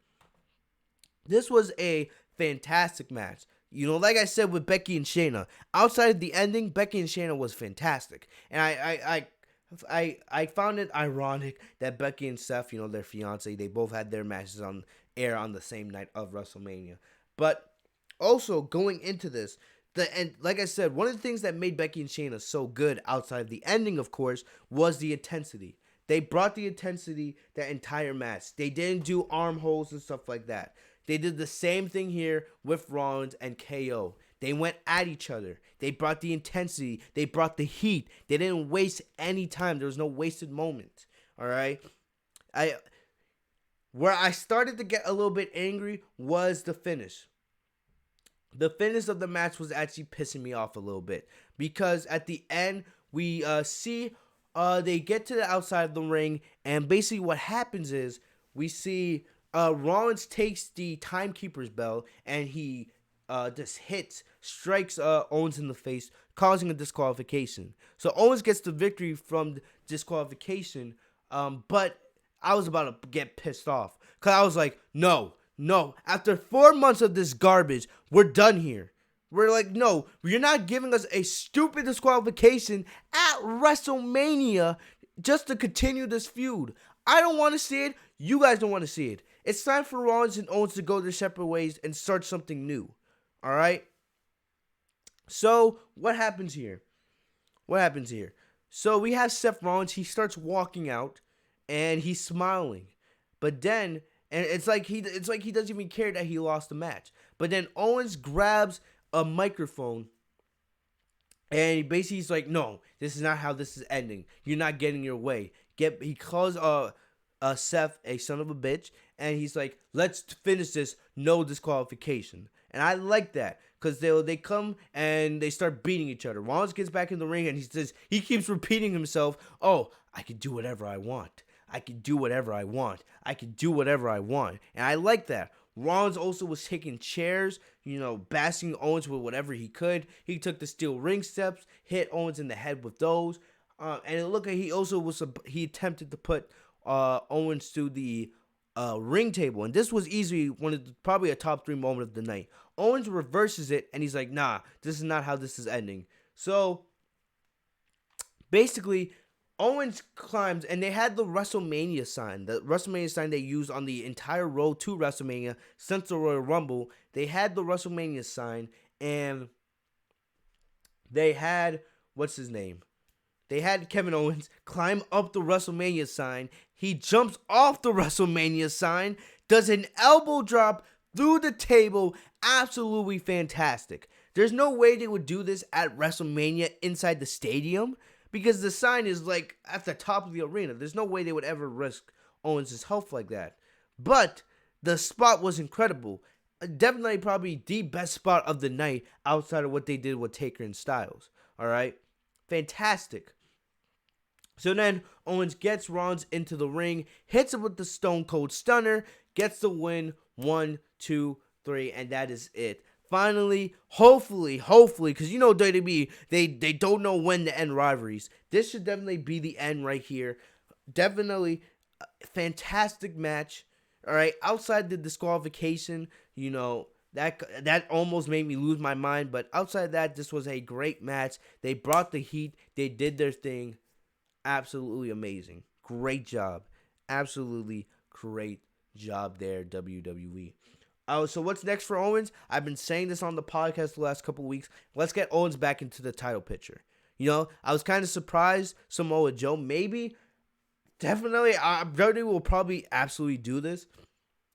This was a fantastic match. Like I said with Becky and Shayna, outside of the ending, Becky and Shayna was fantastic. And I found it ironic that Becky and Seth, their fiance, they both had their matches on air on the same night of WrestleMania. But also going into this, and like I said, one of the things that made Becky and Shayna so good outside of the ending, of course, was the intensity. They brought the intensity that entire match. They didn't do armholes and stuff like that. They did the same thing here with Rollins and KO. They went at each other. They brought the intensity. They brought the heat. They didn't waste any time. There was no wasted moment. All right. Where I started to get a little bit angry was the finish. The finish of the match was actually pissing me off a little bit because at the end we see they get to the outside of the ring, and basically what happens is we see Rollins takes the timekeeper's bell and he just strikes Owens in the face, causing a disqualification. So Owens gets the victory from the disqualification, but I was about to get pissed off because I was like, no. After 4 months of this garbage, we're done here. We're like, no, you're not giving us a stupid disqualification at WrestleMania just to continue this feud. I don't want to see it. You guys don't want to see it. It's time for Rollins and Owens to go their separate ways and start something new. All right? So, what happens here? So, we have Seth Rollins. He starts walking out, and he's smiling. But then, and it's like he doesn't even care that he lost the match. But then Owens grabs a microphone, and he's like, no, this is not how this is ending. You're not getting your way. He calls Seth a son of a bitch, and he's like, let's finish this, no disqualification. And I like that because they come and they start beating each other. Rollins gets back in the ring, and he keeps repeating himself, oh, I can do whatever I want. I can do whatever I want. I can do whatever I want. And I like that. Rollins also was taking chairs, bashing Owens with whatever he could. He took the steel ring steps, hit Owens in the head with those. And it looked like he attempted to put Owens to the ring table. And this was easily probably a top 3 moment of the night. Owens reverses it, and he's like, nah, this is not how this is ending. So, basically, Owens climbs, and they had the WrestleMania sign they used on the entire road to WrestleMania since the Royal Rumble. They had the WrestleMania sign, and they had, They had Kevin Owens climb up the WrestleMania sign. He jumps off the WrestleMania sign, does an elbow drop through the table. Absolutely fantastic. There's no way they would do this at WrestleMania inside the stadium, because the sign is like at the top of the arena. There's no way they would ever risk Owens' health like that. But the spot was incredible. Definitely probably the best spot of the night outside of what they did with Taker and Styles. Alright? Fantastic. So then Owens gets Rollins into the ring, hits him with the Stone Cold Stunner, gets the win. 1, 2, 3, and that is it. Finally, hopefully, because WWE, they don't know when to end rivalries. This should definitely be the end right here. Definitely a fantastic match. All right, outside the disqualification, that almost made me lose my mind. But outside that, this was a great match. They brought the heat. They did their thing. Absolutely amazing. Great job. Absolutely great job there, WWE. So what's next for Owens? I've been saying this on the podcast the last couple weeks. Let's get Owens back into the title picture. I was kind of surprised Samoa Joe. Maybe, definitely, WWE will probably absolutely do this.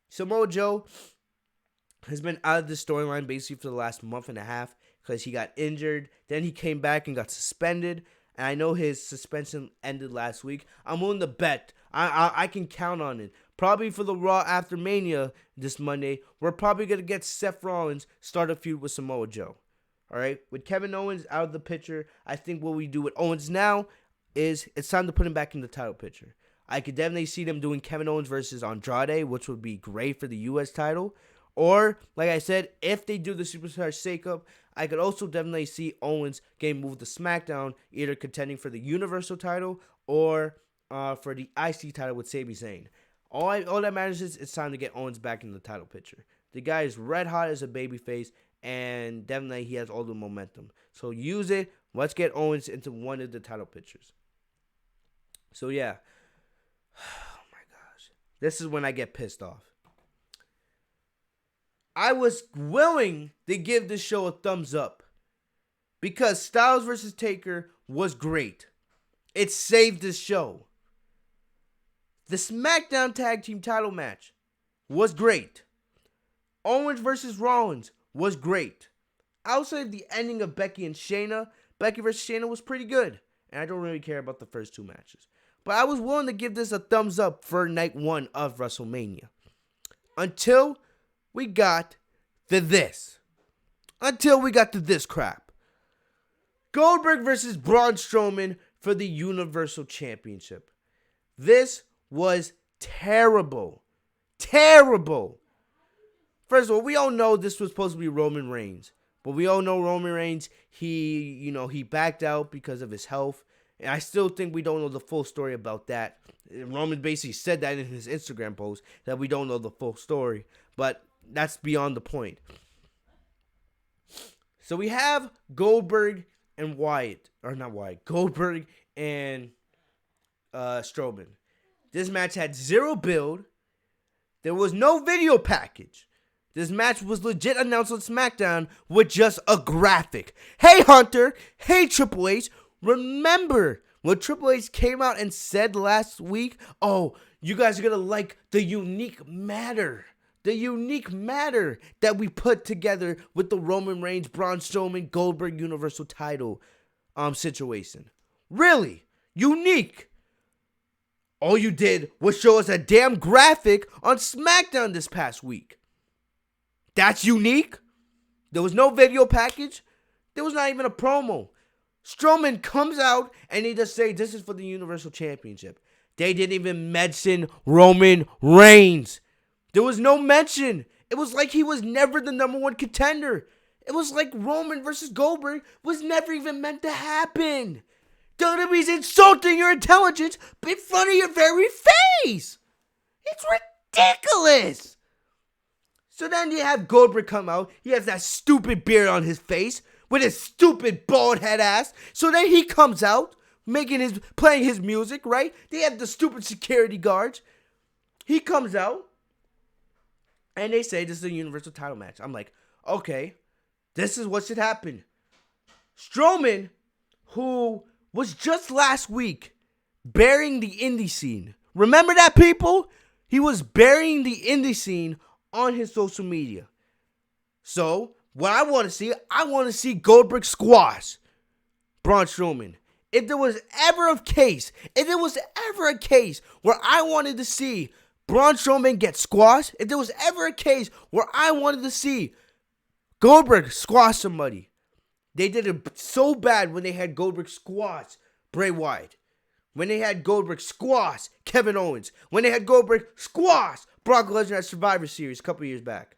Samoa Joe has been out of the storyline basically for the last month and a half because he got injured. Then he came back and got suspended. And I know his suspension ended last week. I'm willing to bet. I can count on it. Probably for the Raw after Mania this Monday, we're probably going to get Seth Rollins start a feud with Samoa Joe. All right? With Kevin Owens out of the picture, I think what we do with Owens now is it's time to put him back in the title picture. I could definitely see them doing Kevin Owens versus Andrade, which would be great for the U.S. title. Or, like I said, if they do the Superstar Shakeup, I could also definitely see Owens getting moved to SmackDown, either contending for the Universal title or for the IC title with Sami Zayn. All that matters is it's time to get Owens back in the title picture. The guy is red hot as a babyface, and definitely he has all the momentum. So use it. Let's get Owens into one of the title pictures. So yeah. Oh my gosh. This is when I get pissed off. I was willing to give this show a thumbs up because Styles versus Taker was great. It saved this show. The SmackDown Tag Team title match was great. Owens versus Rollins was great. Outside of the ending of Becky and Shayna, Becky versus Shayna was pretty good. And I don't really care about the first two matches. But I was willing to give this a thumbs up for night one of WrestleMania. Until we got to this. Until we got to this crap. Goldberg versus Braun Strowman for the Universal Championship. This was terrible. Terrible. First of all, we all know this was supposed to be Roman Reigns. But we all know Roman Reigns, he backed out because of his health. And I still think we don't know the full story about that. Roman basically said that in his Instagram post, that we don't know the full story. But that's beyond the point. So we have Goldberg and Wyatt. Or not Wyatt. Goldberg and Strowman. This match had zero build. There was no video package. This match was legit announced on SmackDown with just a graphic. Hey Hunter, hey Triple H, remember when Triple H came out and said last week, oh, you guys are going to like the unique matter. The unique matter that we put together with the Roman Reigns, Braun Strowman, Goldberg Universal title situation. Really? Unique. All you did was show us a damn graphic on SmackDown this past week. That's unique? There was no video package? There was not even a promo. Strowman comes out and he just say this is for the Universal Championship. They didn't even mention Roman Reigns. There was no mention. It was like he was never the number one contender. It was like Roman versus Goldberg was never even meant to happen. WWE's insulting your intelligence in front of your very face. It's ridiculous. So then you have Goldberg come out. He has that stupid beard on his face with his stupid bald head ass. So then he comes out playing his music, right? They have the stupid security guards. He comes out and they say this is a Universal title match. I'm like, okay, this is what should happen. Strowman, who was just last week burying the indie scene. Remember that, people? He was burying the indie scene on his social media. So, what I want to see Goldberg squash Braun Strowman. If there was ever a case where I wanted to see Braun Strowman get squashed, if there was ever a case where I wanted to see Goldberg squash somebody, they did it so bad when they had Goldberg squash Bray Wyatt. When they had Goldberg squash Kevin Owens. When they had Goldberg squash Brock Lesnar at Survivor Series a couple years back.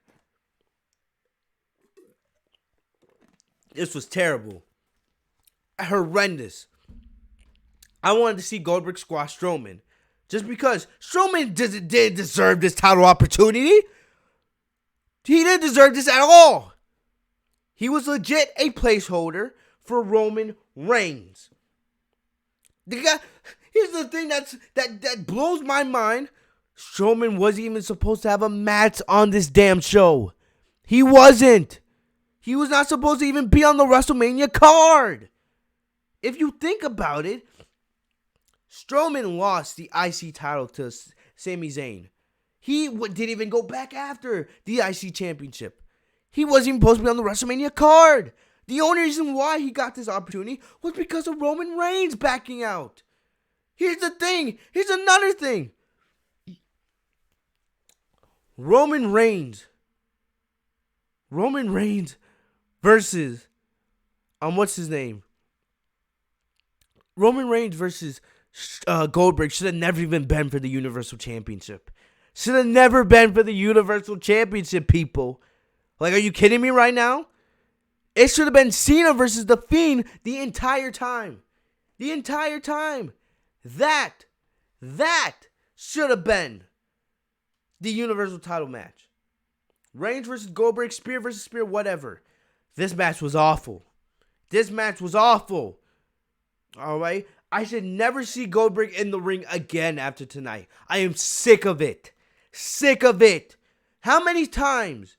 This was terrible. Horrendous. I wanted to see Goldberg squash Strowman. Just because Strowman didn't deserve this title opportunity. He didn't deserve this at all. He was legit a placeholder for Roman Reigns. Here's the thing that blows my mind. Strowman wasn't even supposed to have a match on this damn show. He wasn't. He was not supposed to even be on the WrestleMania card. If you think about it, Strowman lost the IC title to Sami Zayn. He didn't even go back after the IC championship. He wasn't even supposed to be on the WrestleMania card. The only reason why he got this opportunity was because of Roman Reigns backing out. Here's the thing. Here's another thing. Roman Reigns versus what's his name? Roman Reigns versus Goldberg should have never even been for the Universal Championship. Should have never been for the Universal Championship, people. Like, are you kidding me right now? It should have been Cena versus The Fiend the entire time. The entire time. That should have been the Universal title match. Reigns versus Goldberg, Spear versus Spear, whatever. This match was awful. Alright? I should never see Goldberg in the ring again after tonight. I am sick of it. How many times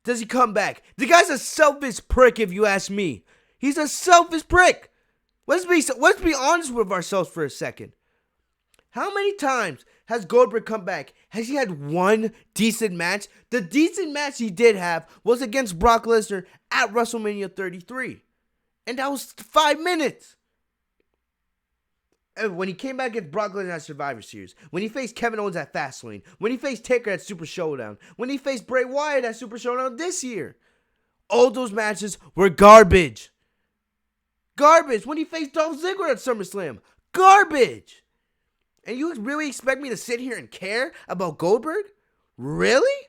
does he come back? The guy's a selfish prick, if you ask me. He's a selfish prick. Let's be honest with ourselves for a second. How many times has Goldberg come back? Has he had one decent match? The decent match he did have was against Brock Lesnar at WrestleMania 33. And that was 5 minutes. And when he came back against Brock Lesnar at Survivor Series, when he faced Kevin Owens at Fastlane, when he faced Taker at Super Showdown, when he faced Bray Wyatt at Super Showdown this year, all those matches were garbage. Garbage. When he faced Dolph Ziggler at SummerSlam, garbage. And you really expect me to sit here and care about Goldberg? Really?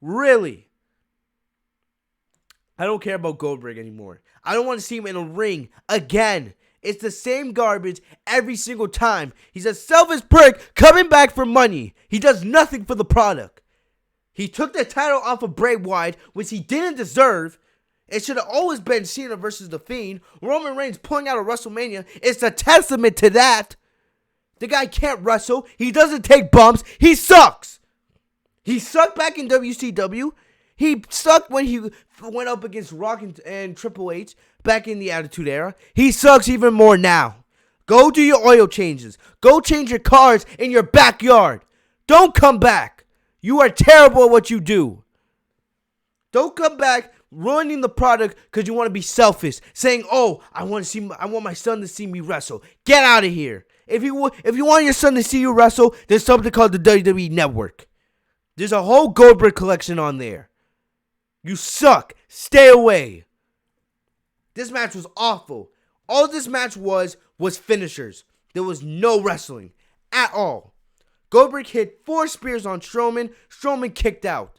Really? I don't care about Goldberg anymore. I don't want to see him in a ring again. It's the same garbage every single time. He's a selfish prick coming back for money. He does nothing for the product. He took the title off of Bray Wyatt, which he didn't deserve. It should have always been Cena versus The Fiend. Roman Reigns pulling out of WrestleMania is a testament to that. The guy can't wrestle. He doesn't take bumps. He sucks. He sucked back in WCW. He sucked when he went up against Rock and Triple H back in the Attitude Era. He sucks even more now. Go do your oil changes. Go change your cars in your backyard. Don't come back. You are terrible at what you do. Don't come back ruining the product because you want to be selfish. Saying, oh, I want my son to see me wrestle. Get out of here. If you want your son to see you wrestle, there's something called the WWE Network. There's a whole Goldberg collection on there. You suck. Stay away. This match was awful. All this match was finishers. There was no wrestling at all. Goldberg hit 4 spears on Strowman. Strowman kicked out.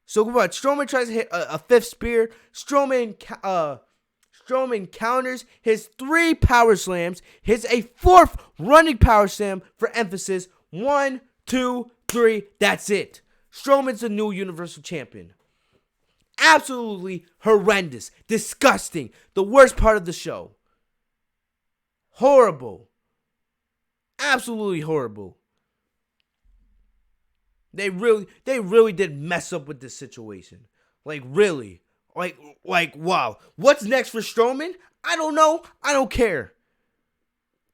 So what? Strowman tries to hit a 5th spear. Strowman counters his 3 power slams. Hits a 4th running power slam for emphasis. 1, 2, 3. That's it. Strowman's the new Universal Champion. Absolutely horrendous. Disgusting. The worst part of the show. Horrible. Absolutely horrible. They really did mess up with this situation. Like, really. Like, wow. What's next for Strowman? I don't know. I don't care.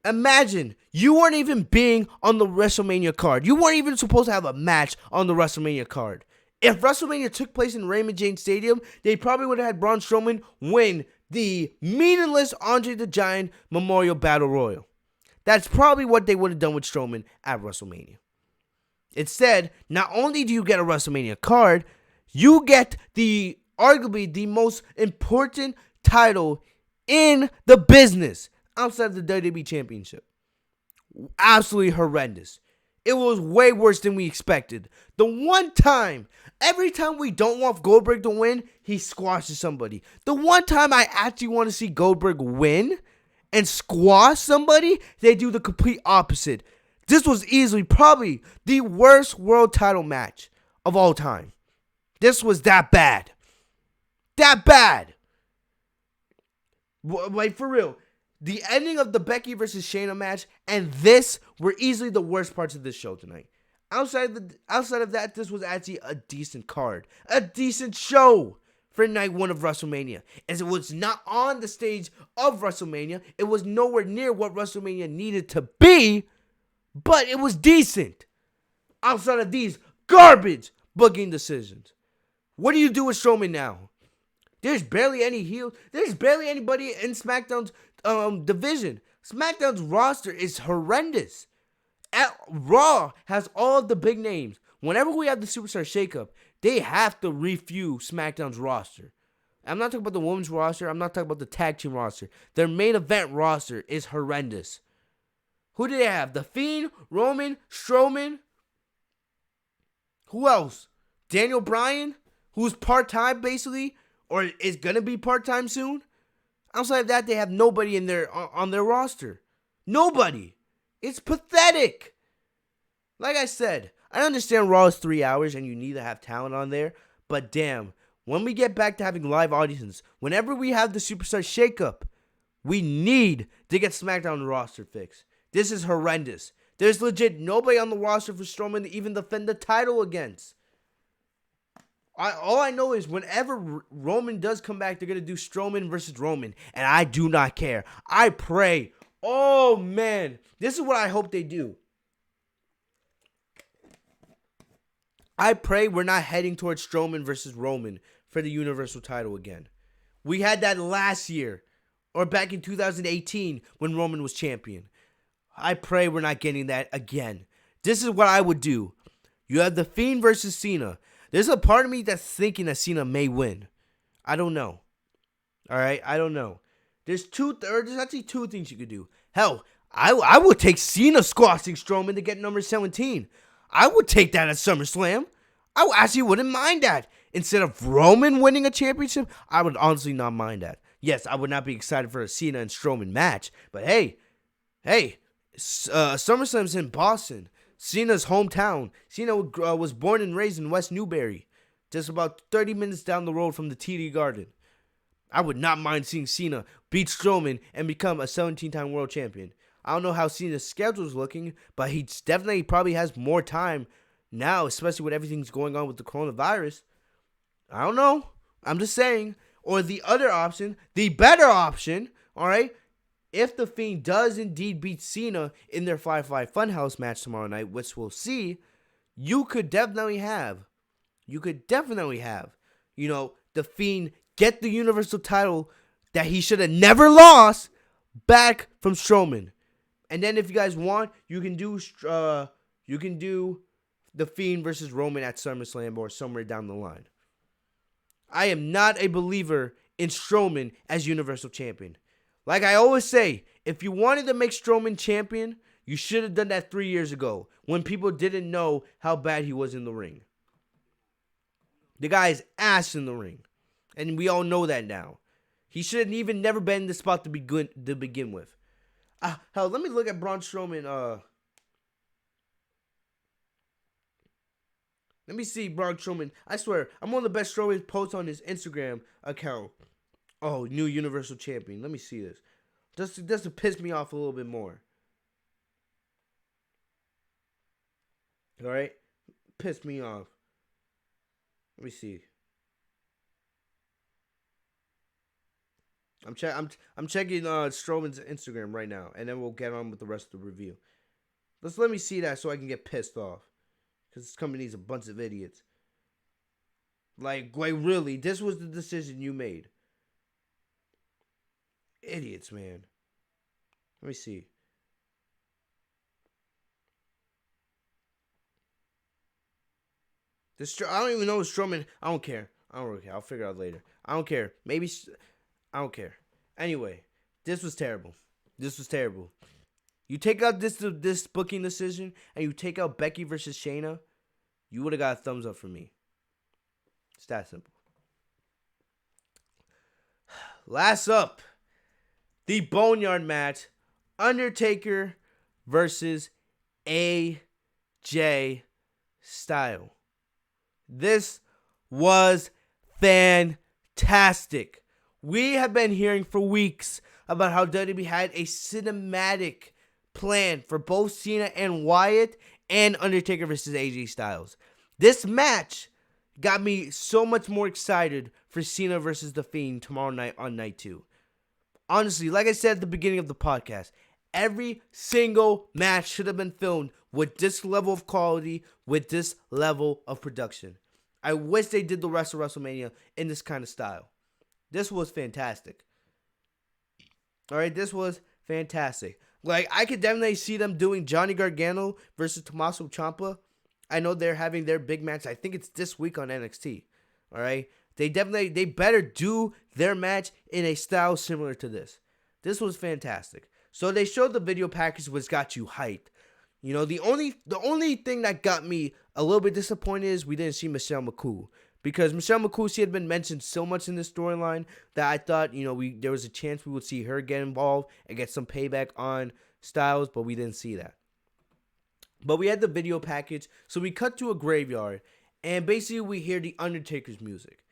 Imagine, you weren't even being on the WrestleMania card. You weren't even supposed to have a match on the WrestleMania card. If WrestleMania took place in Raymond James Stadium, they probably would have had Braun Strowman win the meaningless Andre the Giant Memorial Battle Royal. That's probably what they would have done with Strowman at WrestleMania. Instead, not only do you get a WrestleMania card, you get arguably the most important title in the business outside of the WWE Championship. Absolutely horrendous. It was way worse than we expected. The one time, every time we don't want Goldberg to win, he squashes somebody. The one time I actually want to see Goldberg win and squash somebody, they do the complete opposite. This was easily probably the worst world title match of all time. This was that bad. That bad. Like, for real. The ending of the Becky versus Shayna match and this were easily the worst parts of this show tonight. Outside of that, this was actually a decent card. A decent show for night 1 of WrestleMania. As it was not on the stage of WrestleMania. It was nowhere near what WrestleMania needed to be. But it was decent. Outside of these garbage booking decisions. What do you do with Strowman now? There's barely any heels. There's barely anybody in SmackDown's division. SmackDown's roster is horrendous. Raw has all of the big names. Whenever we have the Superstar Shakeup, they have to refuel SmackDown's roster. I'm not talking about the women's roster. I'm not talking about the tag team roster. Their main event roster is horrendous. Who do they have? The Fiend, Roman, Strowman. Who else? Daniel Bryan, who's part-time basically, or is going to be part-time soon. Outside of that, they have nobody on their roster. Nobody. It's pathetic. Like I said, I understand Raw is 3 hours and you need to have talent on there, but damn, when we get back to having live audiences, whenever we have the Superstar Shakeup, we need to get SmackDown roster fixed. This is horrendous. There's legit nobody on the roster for Strowman to even defend the title against. All I know is whenever Roman does come back, they're going to do Strowman versus Roman. And I do not care. I pray. Oh, man. This is what I hope they do. I pray we're not heading towards Strowman versus Roman for the Universal title again. We had that last year. Or back in 2018 when Roman was champion. I pray we're not getting that again. This is what I would do. You have The Fiend versus Cena. There's a part of me that's thinking that Cena may win. I don't know. All right? I don't know. There's actually two things you could do. Hell, I would take Cena squashing Strowman to get number 17. I would take that at SummerSlam. I actually wouldn't mind that. Instead of Roman winning a championship, I would honestly not mind that. Yes, I would not be excited for a Cena and Strowman match. But hey, SummerSlam's in Boston. Cena's hometown. Cena was born and raised in West Newbury, just about 30 minutes down the road from the TD Garden. I would not mind seeing Cena beat Strowman and become a 17-time world champion. I don't know how Cena's schedule is looking, but he definitely probably has more time now, especially with everything's going on with the coronavirus. I don't know. I'm just saying. Or the other option, the better option, all right? If The Fiend does indeed beat Cena in their Firefly Funhouse match tomorrow night, which we'll see, you could definitely have, The Fiend get the Universal title that he should have never lost back from Strowman. And then if you guys want, you can do The Fiend versus Roman at SummerSlam or somewhere down the line. I am not a believer in Strowman as Universal Champion. Like I always say, if you wanted to make Strowman champion, you should have done that 3 years ago when people didn't know how bad he was in the ring. The guy is ass in the ring. And we all know that now. He should have even never been in the spot to begin with. Hell, let me look at Braun Strowman. Let me see Braun Strowman. I swear, I'm one of the best Strowman posts on his Instagram account. Oh, new Universal Champion. Let me see this. Just to piss me off a little bit more. All right? Piss me off. Let me see. I'm checking Strowman's Instagram right now, and then we'll get on with the rest of the review. Let me see that so I can get pissed off. Because this company's a bunch of idiots. Like really, this was the decision you made. Idiots, man. Let me see. I don't even know if Strowman. I don't care. I'll figure it out later. I don't care. Maybe. I don't care. Anyway, this was terrible. You take out this booking decision and you take out Becky versus Shayna, you would have got a thumbs up from me. It's that simple. Last up, the Boneyard match, Undertaker versus AJ Styles. This was fantastic. We have been hearing for weeks about how WWE had a cinematic plan for both Cena and Wyatt and Undertaker versus AJ Styles. This match got me so much more excited for Cena versus The Fiend tomorrow night on night 2. Honestly, like I said at the beginning of the podcast, every single match should have been filmed with this level of quality, with this level of production. I wish they did the rest of WrestleMania in this kind of style. This was fantastic. Alright, this was fantastic. Like, I could definitely see them doing Johnny Gargano versus Tommaso Ciampa. I know they're having their big match. I think it's this week on NXT. Alright? They better do their match in a style similar to this. This was fantastic. So they showed the video package, which got you hyped. You know, the only thing that got me a little bit disappointed is we didn't see Michelle McCool. Because Michelle McCool, she had been mentioned so much in this storyline that I thought, you know, there was a chance we would see her get involved and get some payback on Styles, but we didn't see that. But we had the video package, so we cut to a graveyard, and basically we hear the Undertaker's music.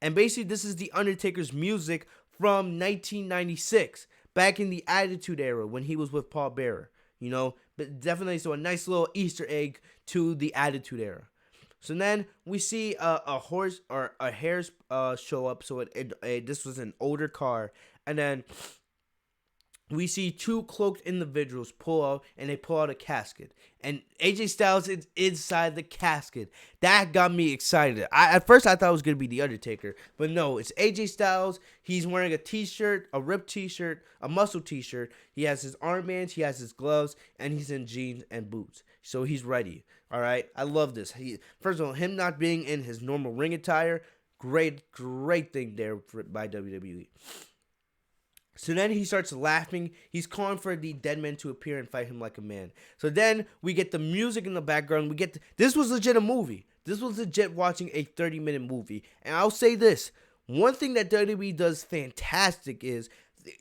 And basically this is the Undertaker's music from 1996, back in the Attitude Era when he was with Paul Bearer. You know, but definitely so a nice little Easter egg to the Attitude Era. So then we see a horse or a hare show up. So this was an older car, and then we see two cloaked individuals pull out, and they pull out a casket. And AJ Styles is inside the casket. That got me excited. At first I thought it was going to be The Undertaker. But no, it's AJ Styles. He's wearing a t-shirt, a ripped t-shirt, a muscle t-shirt. He has his armbands, he has his gloves, and he's in jeans and boots. So he's ready. All right? I love this. First of all, him not being in his normal ring attire, great thing there by WWE. So then he starts laughing. He's calling for the dead man to appear and fight him like a man. So then we get the music in the background. This was legit a movie. This was legit watching a 30-minute movie. And I'll say this. One thing that WWE does fantastic is,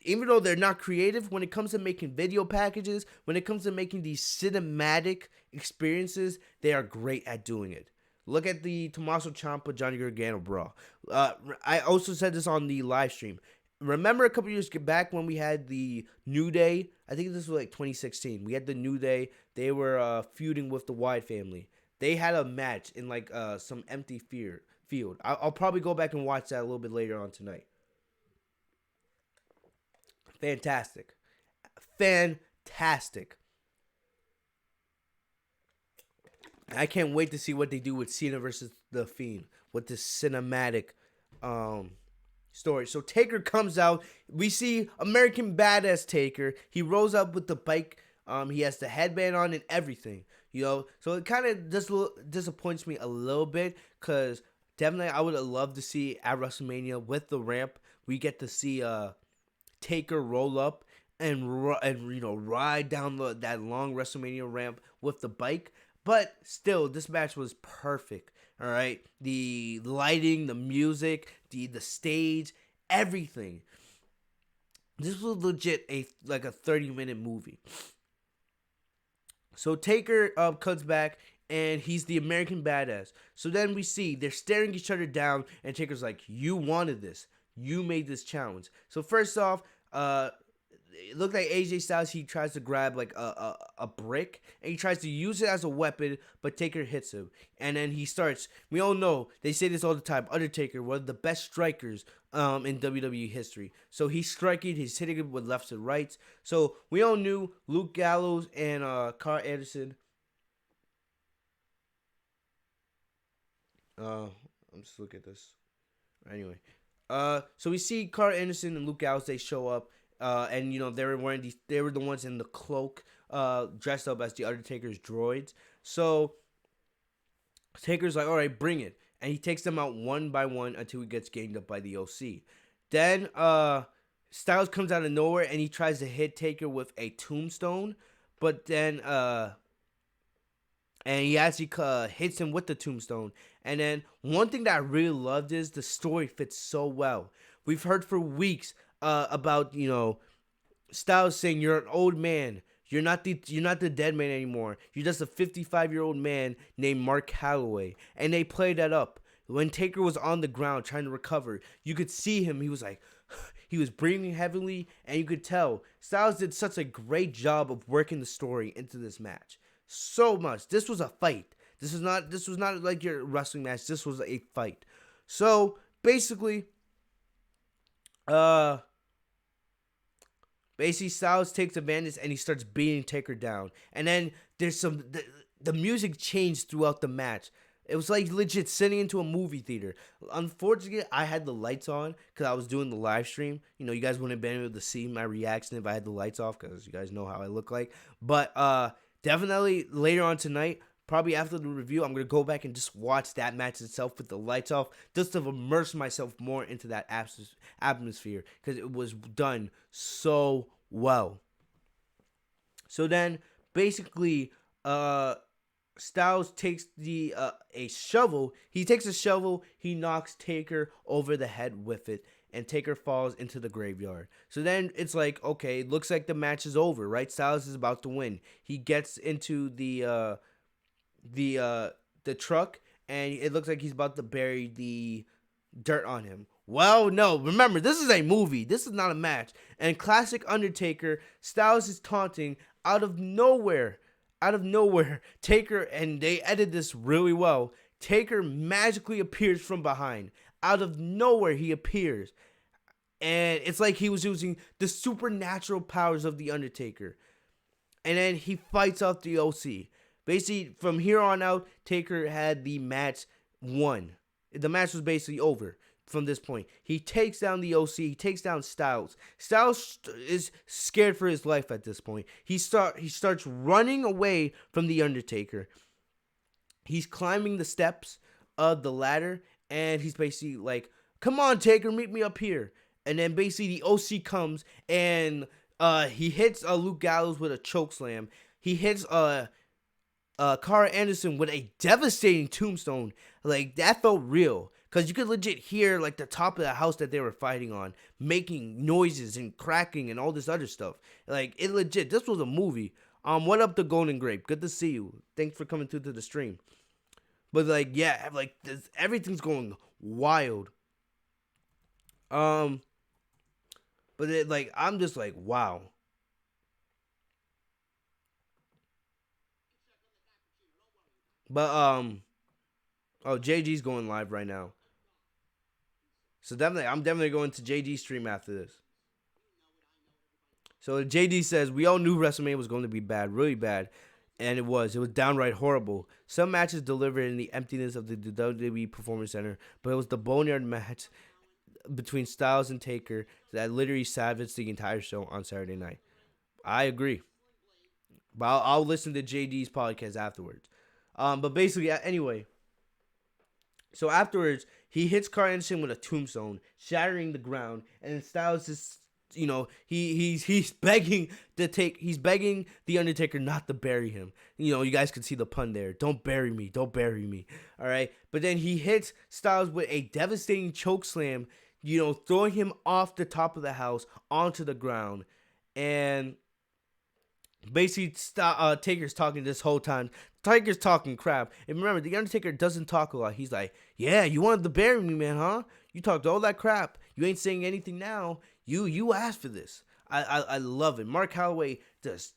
even though they're not creative, when it comes to making video packages, when it comes to making these cinematic experiences, they are great at doing it. Look at the Tommaso Ciampa, Johnny Gargano brawl. I also said this on the live stream. Remember a couple years back when we had the New Day? I think this was like 2016. We had the New Day. They were feuding with the Wyatt family. They had a match in like some empty field. I'll probably go back and watch that a little bit later on tonight. Fantastic. I can't wait to see what they do with Cena versus The Fiend with this cinematic story. So Taker comes out. We see American Badass Taker. He rolls up with the bike. He has the headband on and everything. So it kind of just disappoints me a little bit, because definitely I would have loved to see at WrestleMania with the ramp, we get to see Taker roll up and ride down that long WrestleMania ramp with the bike. But still, this match was perfect. All right, the lighting, the music, the stage, everything. This was legit a 30-minute movie. So Taker comes back, and he's the American Badass. So then we see they're staring each other down, and Taker's like, "You wanted this. You made this challenge." So first off, it looked like AJ Styles, he tries to grab like a brick, and he tries to use it as a weapon, but Taker hits him. And then he starts, we all know, they say this all the time, Undertaker, one of the best strikers in WWE history. So he's striking, he's hitting him with lefts and rights. So we all knew Luke Gallows and Carl Anderson. I'm just looking at this. Anyway. So we see Carl Anderson and Luke Gallows, they show up. And they were the ones in the cloak, dressed up as the Undertaker's droids. So Taker's like, all right, bring it. And he takes them out one by one until he gets ganged up by the OC. Then Styles comes out of nowhere, and he tries to hit Taker with a tombstone. But then and he actually hits him with the tombstone. And then one thing that I really loved is the story fits so well. We've heard for weeks about Styles saying, "You're an old man. You're not the dead man anymore. You're just a 55-year-old man named Mark Calloway." And they played that up. When Taker was on the ground trying to recover, you could see him. He was like, he was breathing heavily, and you could tell Styles did such a great job of working the story into this match. So much. This was a fight. This was not like your wrestling match. This was a fight. So basically, Styles takes advantage, and he starts beating Taker down. And then there's the music changed throughout the match. It was like legit sitting into a movie theater. Unfortunately, I had the lights on because I was doing the live stream. You guys wouldn't have been able to see my reaction if I had the lights off, because you guys know how I look like. But definitely later on tonight, probably after the review, I'm going to go back and just watch that match itself with the lights off, just to immerse myself more into that atmosphere, because it was done so well. So then, basically, Styles takes a shovel. He takes a shovel, he knocks Taker over the head with it, and Taker falls into the graveyard. So then it's like, okay, it looks like the match is over, right? Styles is about to win. He gets into the truck, and it looks like he's about to bury the dirt on him. Well, no, remember, this is a movie. This is not a match. And classic Undertaker, Styles is taunting out of nowhere. Taker, and they edited this really well, Taker magically appears from behind. Out of nowhere, he appears. And it's like he was using the supernatural powers of The Undertaker. And then he fights off the OC. Basically, from here on out, Taker had the match won. The match was basically over from this point. He takes down the OC. He takes down Styles. Styles is scared for his life at this point. He starts running away from the Undertaker. He's climbing the steps of the ladder, and he's basically like, "Come on, Taker, meet me up here." And then basically the OC comes, and he hits Luke Gallows with a chokeslam. He hits Cara Anderson with a devastating tombstone. Like, that felt real. Because you could legit hear, like, the top of the house that they were fighting on making noises and cracking and all this other stuff. Like, it legit. This was a movie. What up, the Golden Grape? Good to see you. Thanks for coming through to the stream. But, like, yeah, like, everything's going wild. But, like, I'm just like, wow. But, JG's going live right now. So I'm definitely going to JD's stream after this. So JD says, we all knew WrestleMania was going to be bad, really bad. And it was. It was downright horrible. Some matches delivered in the emptiness of the WWE Performance Center, but it was the Boneyard match between Styles and Taker that literally savaged the entire show on Saturday night. I agree. But I'll listen to JD's podcast afterwards. But basically, anyway. So afterwards, he hits Carl Anderson with a tombstone, shattering the ground, and then Styles just, he's begging the Undertaker not to bury him. You guys can see the pun there. Don't bury me. Don't bury me. All right. But then he hits Styles with a devastating chokeslam, throwing him off the top of the house onto the ground. And basically, Taker's talking this whole time. Taker's talking crap. And remember, The Undertaker doesn't talk a lot. He's like, yeah, you wanted to bury me, man, huh? You talked all that crap. You ain't saying anything now. You asked for this. I love it. Mark Calloway does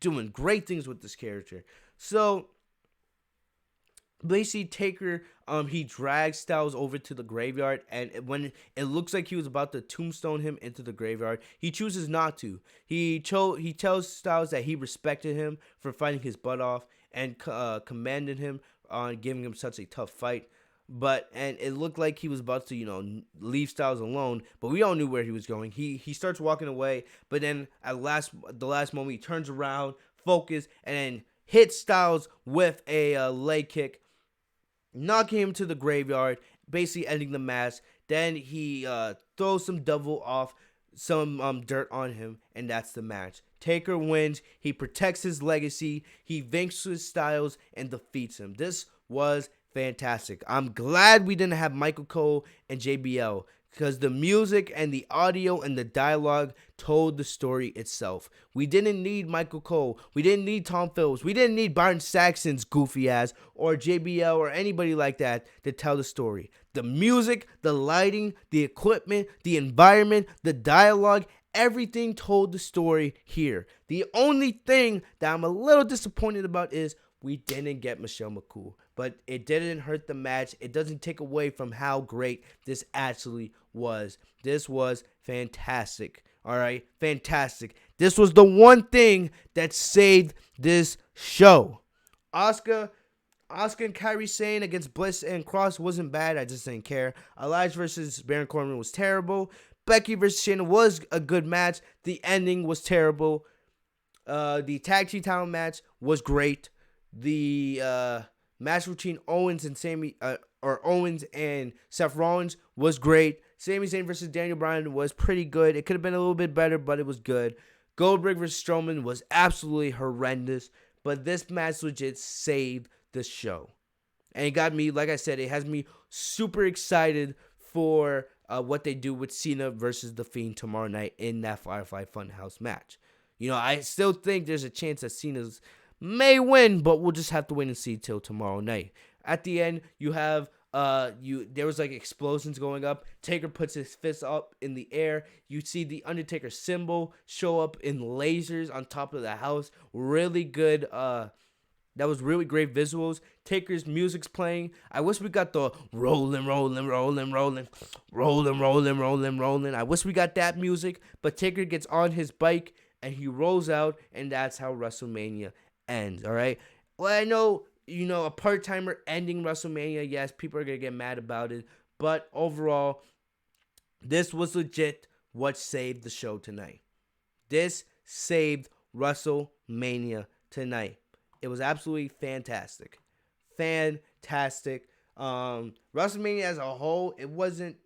doing great things with this character. So basically, Taker, he drags Styles over to the graveyard, and when it looks like he was about to tombstone him into the graveyard, he chooses not to. He tells Styles that he respected him for fighting his butt off and commended him on giving him such a tough fight. And it looked like he was about to, leave Styles alone, but we all knew where he was going. He starts walking away, but then at the last moment, he turns around, focus, and then hits Styles with a leg kick, knocking him to the graveyard, basically ending the match. Then he throws some some dirt on him, and that's the match. Taker wins. He protects his legacy. He vanquishes Styles and defeats him. This was fantastic. I'm glad we didn't have Michael Cole and JBL, because the music and the audio and the dialogue told the story itself. We didn't need Michael Cole. We didn't need Tom Phillips. We didn't need Byron Saxon's goofy ass or JBL or anybody like that to tell the story. The music, the lighting, the equipment, the environment, the dialogue, everything told the story here. The only thing that I'm a little disappointed about is we didn't get Michelle McCool. But it didn't hurt the match. It doesn't take away from how great this actually was. This was fantastic. All right? Fantastic. This was the one thing that saved this show. Asuka and Kairi Sane against Bliss and Cross wasn't bad. I just didn't care. Elias versus Baron Corbin was terrible. Becky versus Shayna was a good match. The ending was terrible. The tag team title match was great. The match between Owens and Seth Rollins was great. Sami Zayn versus Daniel Bryan was pretty good. It could have been a little bit better, but it was good. Goldberg versus Strowman was absolutely horrendous, but this match legit saved the show. And it got me, like I said, it has me super excited for what they do with Cena versus The Fiend tomorrow night in that Firefly Funhouse match. I still think there's a chance that Cena's may win, but we'll just have to wait and see till tomorrow night. At the end, you have there was like explosions going up. Taker puts his fist up in the air. You see the Undertaker symbol show up in lasers on top of the house. Really good That was really great visuals. Taker's music's playing. I wish we got the rolling, rolling, rolling, rolling, rolling, rolling, rolling, rolling. I wish we got that music. But Taker gets on his bike and he rolls out, and that's how WrestleMania ends. All right. Well, I know, a part-timer ending WrestleMania. Yes, people are gonna get mad about it, but overall, this was legit what saved the show tonight. This saved WrestleMania tonight. It was absolutely fantastic. Fantastic. WrestleMania as a whole, it wasn't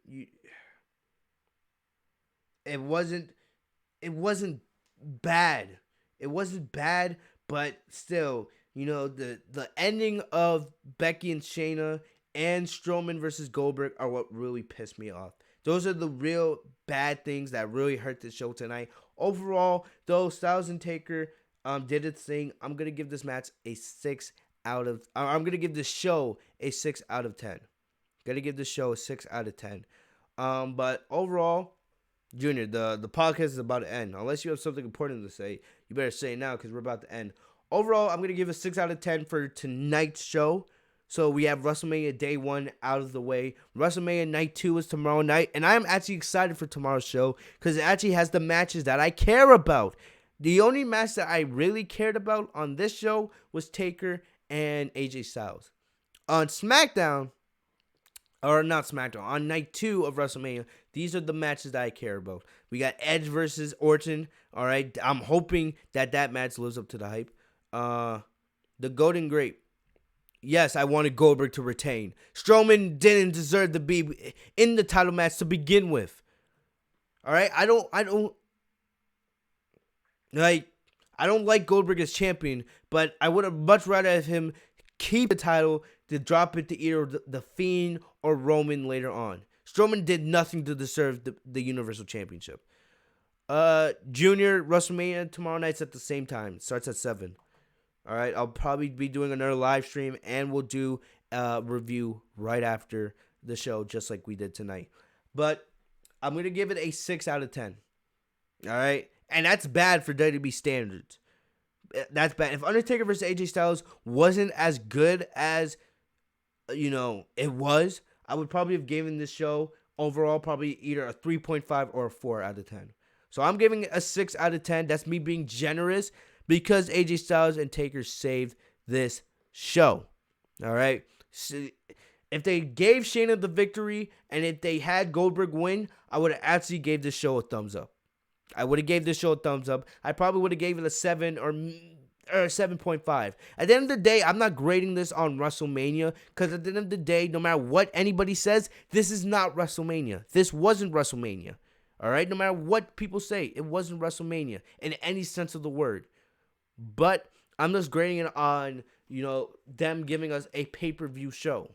bad. It wasn't bad, but still, the ending of Becky and Shayna and Strowman versus Goldberg are what really pissed me off. Those are the real bad things that really hurt the show tonight. Overall, though, Styles and Taker did its thing. I'm gonna give this match a 6 out of. I'm gonna give this show a 6 out of 10. Gonna give this show a 6 out of 10. But overall, Junior, the podcast is about to end. Unless you have something important to say, you better say it now because we're about to end. Overall, I'm gonna give a 6 out of 10 for tonight's show. So we have WrestleMania Day 1 out of the way. WrestleMania Night 2 is tomorrow night. And I am actually excited for tomorrow's show because it actually has the matches that I care about. The only match that I really cared about on this show was Taker and AJ Styles. On SmackDown, or not SmackDown, on Night 2 of WrestleMania, these are the matches that I care about. We got Edge versus Orton. All right, I'm hoping that match lives up to the hype. The Golden Great. Yes, I wanted Goldberg to retain. Strowman didn't deserve to be in the title match to begin with. All right, I don't like Goldberg as champion, but I would have much rather have him keep the title to drop it to either the Fiend or Roman later on. Strowman did nothing to deserve the Universal Championship. Junior WrestleMania tomorrow night's at the same time. It starts at 7. All right, I'll probably be doing another live stream, and we'll do a review right after the show, just like we did tonight. But I'm going to give it a 6 out of 10. All right? And that's bad for WWE standards. That's bad. If Undertaker versus AJ Styles wasn't as good as, it was, I would probably have given this show overall probably either a 3.5 or a 4 out of 10. So I'm giving it a 6 out of 10. That's me being generous, because AJ Styles and Taker saved this show. All right? So if they gave Shayna the victory and if they had Goldberg win, I would have actually gave this show a thumbs up. I would have gave this show a thumbs up. I probably would have gave it a 7 or 7.5. At the end of the day, I'm not grading this on WrestleMania, because at the end of the day, no matter what anybody says, this is not WrestleMania. This wasn't WrestleMania. All right? No matter what people say, it wasn't WrestleMania in any sense of the word. But I'm just grading it on, them giving us a pay-per-view show.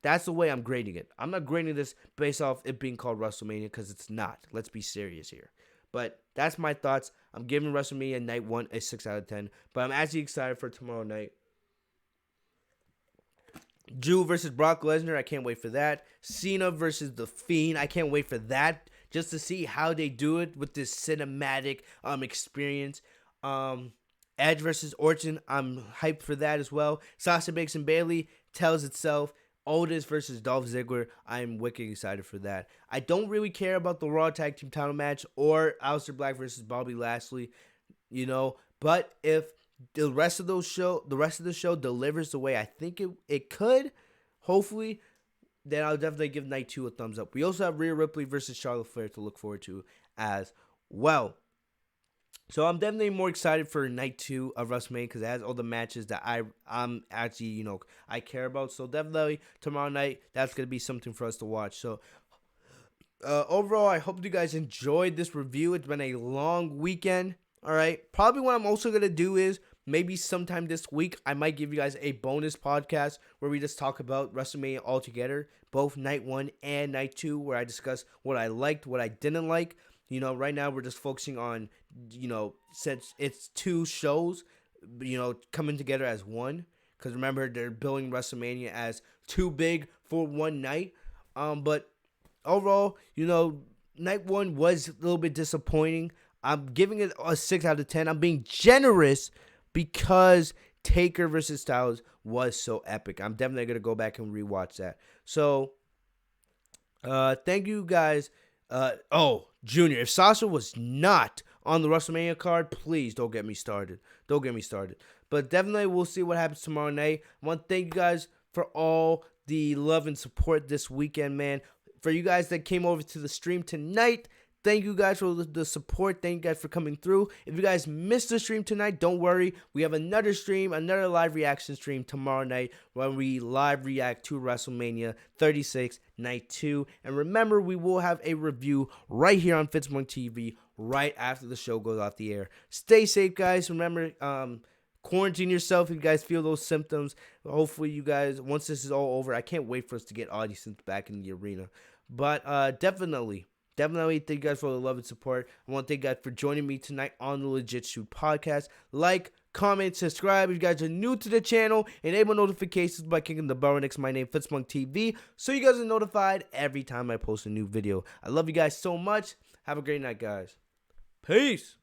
That's the way I'm grading it. I'm not grading this based off it being called WrestleMania, because it's not. Let's be serious here. But that's my thoughts. I'm giving WrestleMania Night 1 a 6 out of 10. But I'm actually excited for tomorrow night. Drew versus Brock Lesnar. I can't wait for that. Cena versus The Fiend. I can't wait for that. Just to see how they do it with this cinematic experience. Edge versus Orton, I'm hyped for that as well. Sasha Banks and Bayley tells itself. Otis versus Dolph Ziggler, I'm wicked excited for that. I don't really care about the Raw Tag Team title match or Aleister Black versus Bobby Lashley, but if the rest of the show delivers the way I think it could, hopefully, then I'll definitely give Night 2 a thumbs up. We also have Rhea Ripley versus Charlotte Flair to look forward to as well. So I'm definitely more excited for Night 2 of WrestleMania because it has all the matches that I'm actually, I care about. So definitely tomorrow night, that's going to be something for us to watch. So overall, I hope you guys enjoyed this review. It's been a long weekend. All right. Probably what I'm also going to do is maybe sometime this week, I might give you guys a bonus podcast where we just talk about WrestleMania altogether, both Night 1 and Night 2, where I discuss what I liked, what I didn't like. Right now we're just focusing on, since it's 2 shows, coming together as one. Because remember, they're billing WrestleMania as too big for one night. But overall, Night 1 was a little bit disappointing. I'm giving it a 6 out of 10. I'm being generous because Taker versus Styles was so epic. I'm definitely going to go back and rewatch that. So, thank you guys. Junior, if Sasha was not on the WrestleMania card, please don't get me started. Don't get me started. But definitely we'll see what happens tomorrow night. I want to thank you guys for all the love and support this weekend, man. For you guys that came over to the stream tonight, thank you guys for the support. Thank you guys for coming through. If you guys missed the stream tonight, don't worry. We have another stream, another live reaction stream tomorrow night when we live react to WrestleMania 36 Night 2. And remember, we will have a review right here on Fitzmonk TV right after the show goes off the air. Stay safe, guys. Remember, quarantine yourself if you guys feel those symptoms. Hopefully, you guys, once this is all over, I can't wait for us to get audiences back in the arena. But definitely thank you guys for the love and support. I want to thank you guys for joining me tonight on the Legit Shoot podcast. Like, comment, subscribe if you guys are new to the channel. Enable notifications by clicking the bell next to my name, Fitzmonk TV, so you guys are notified every time I post a new video. I love you guys so much. Have a great night, guys. Peace.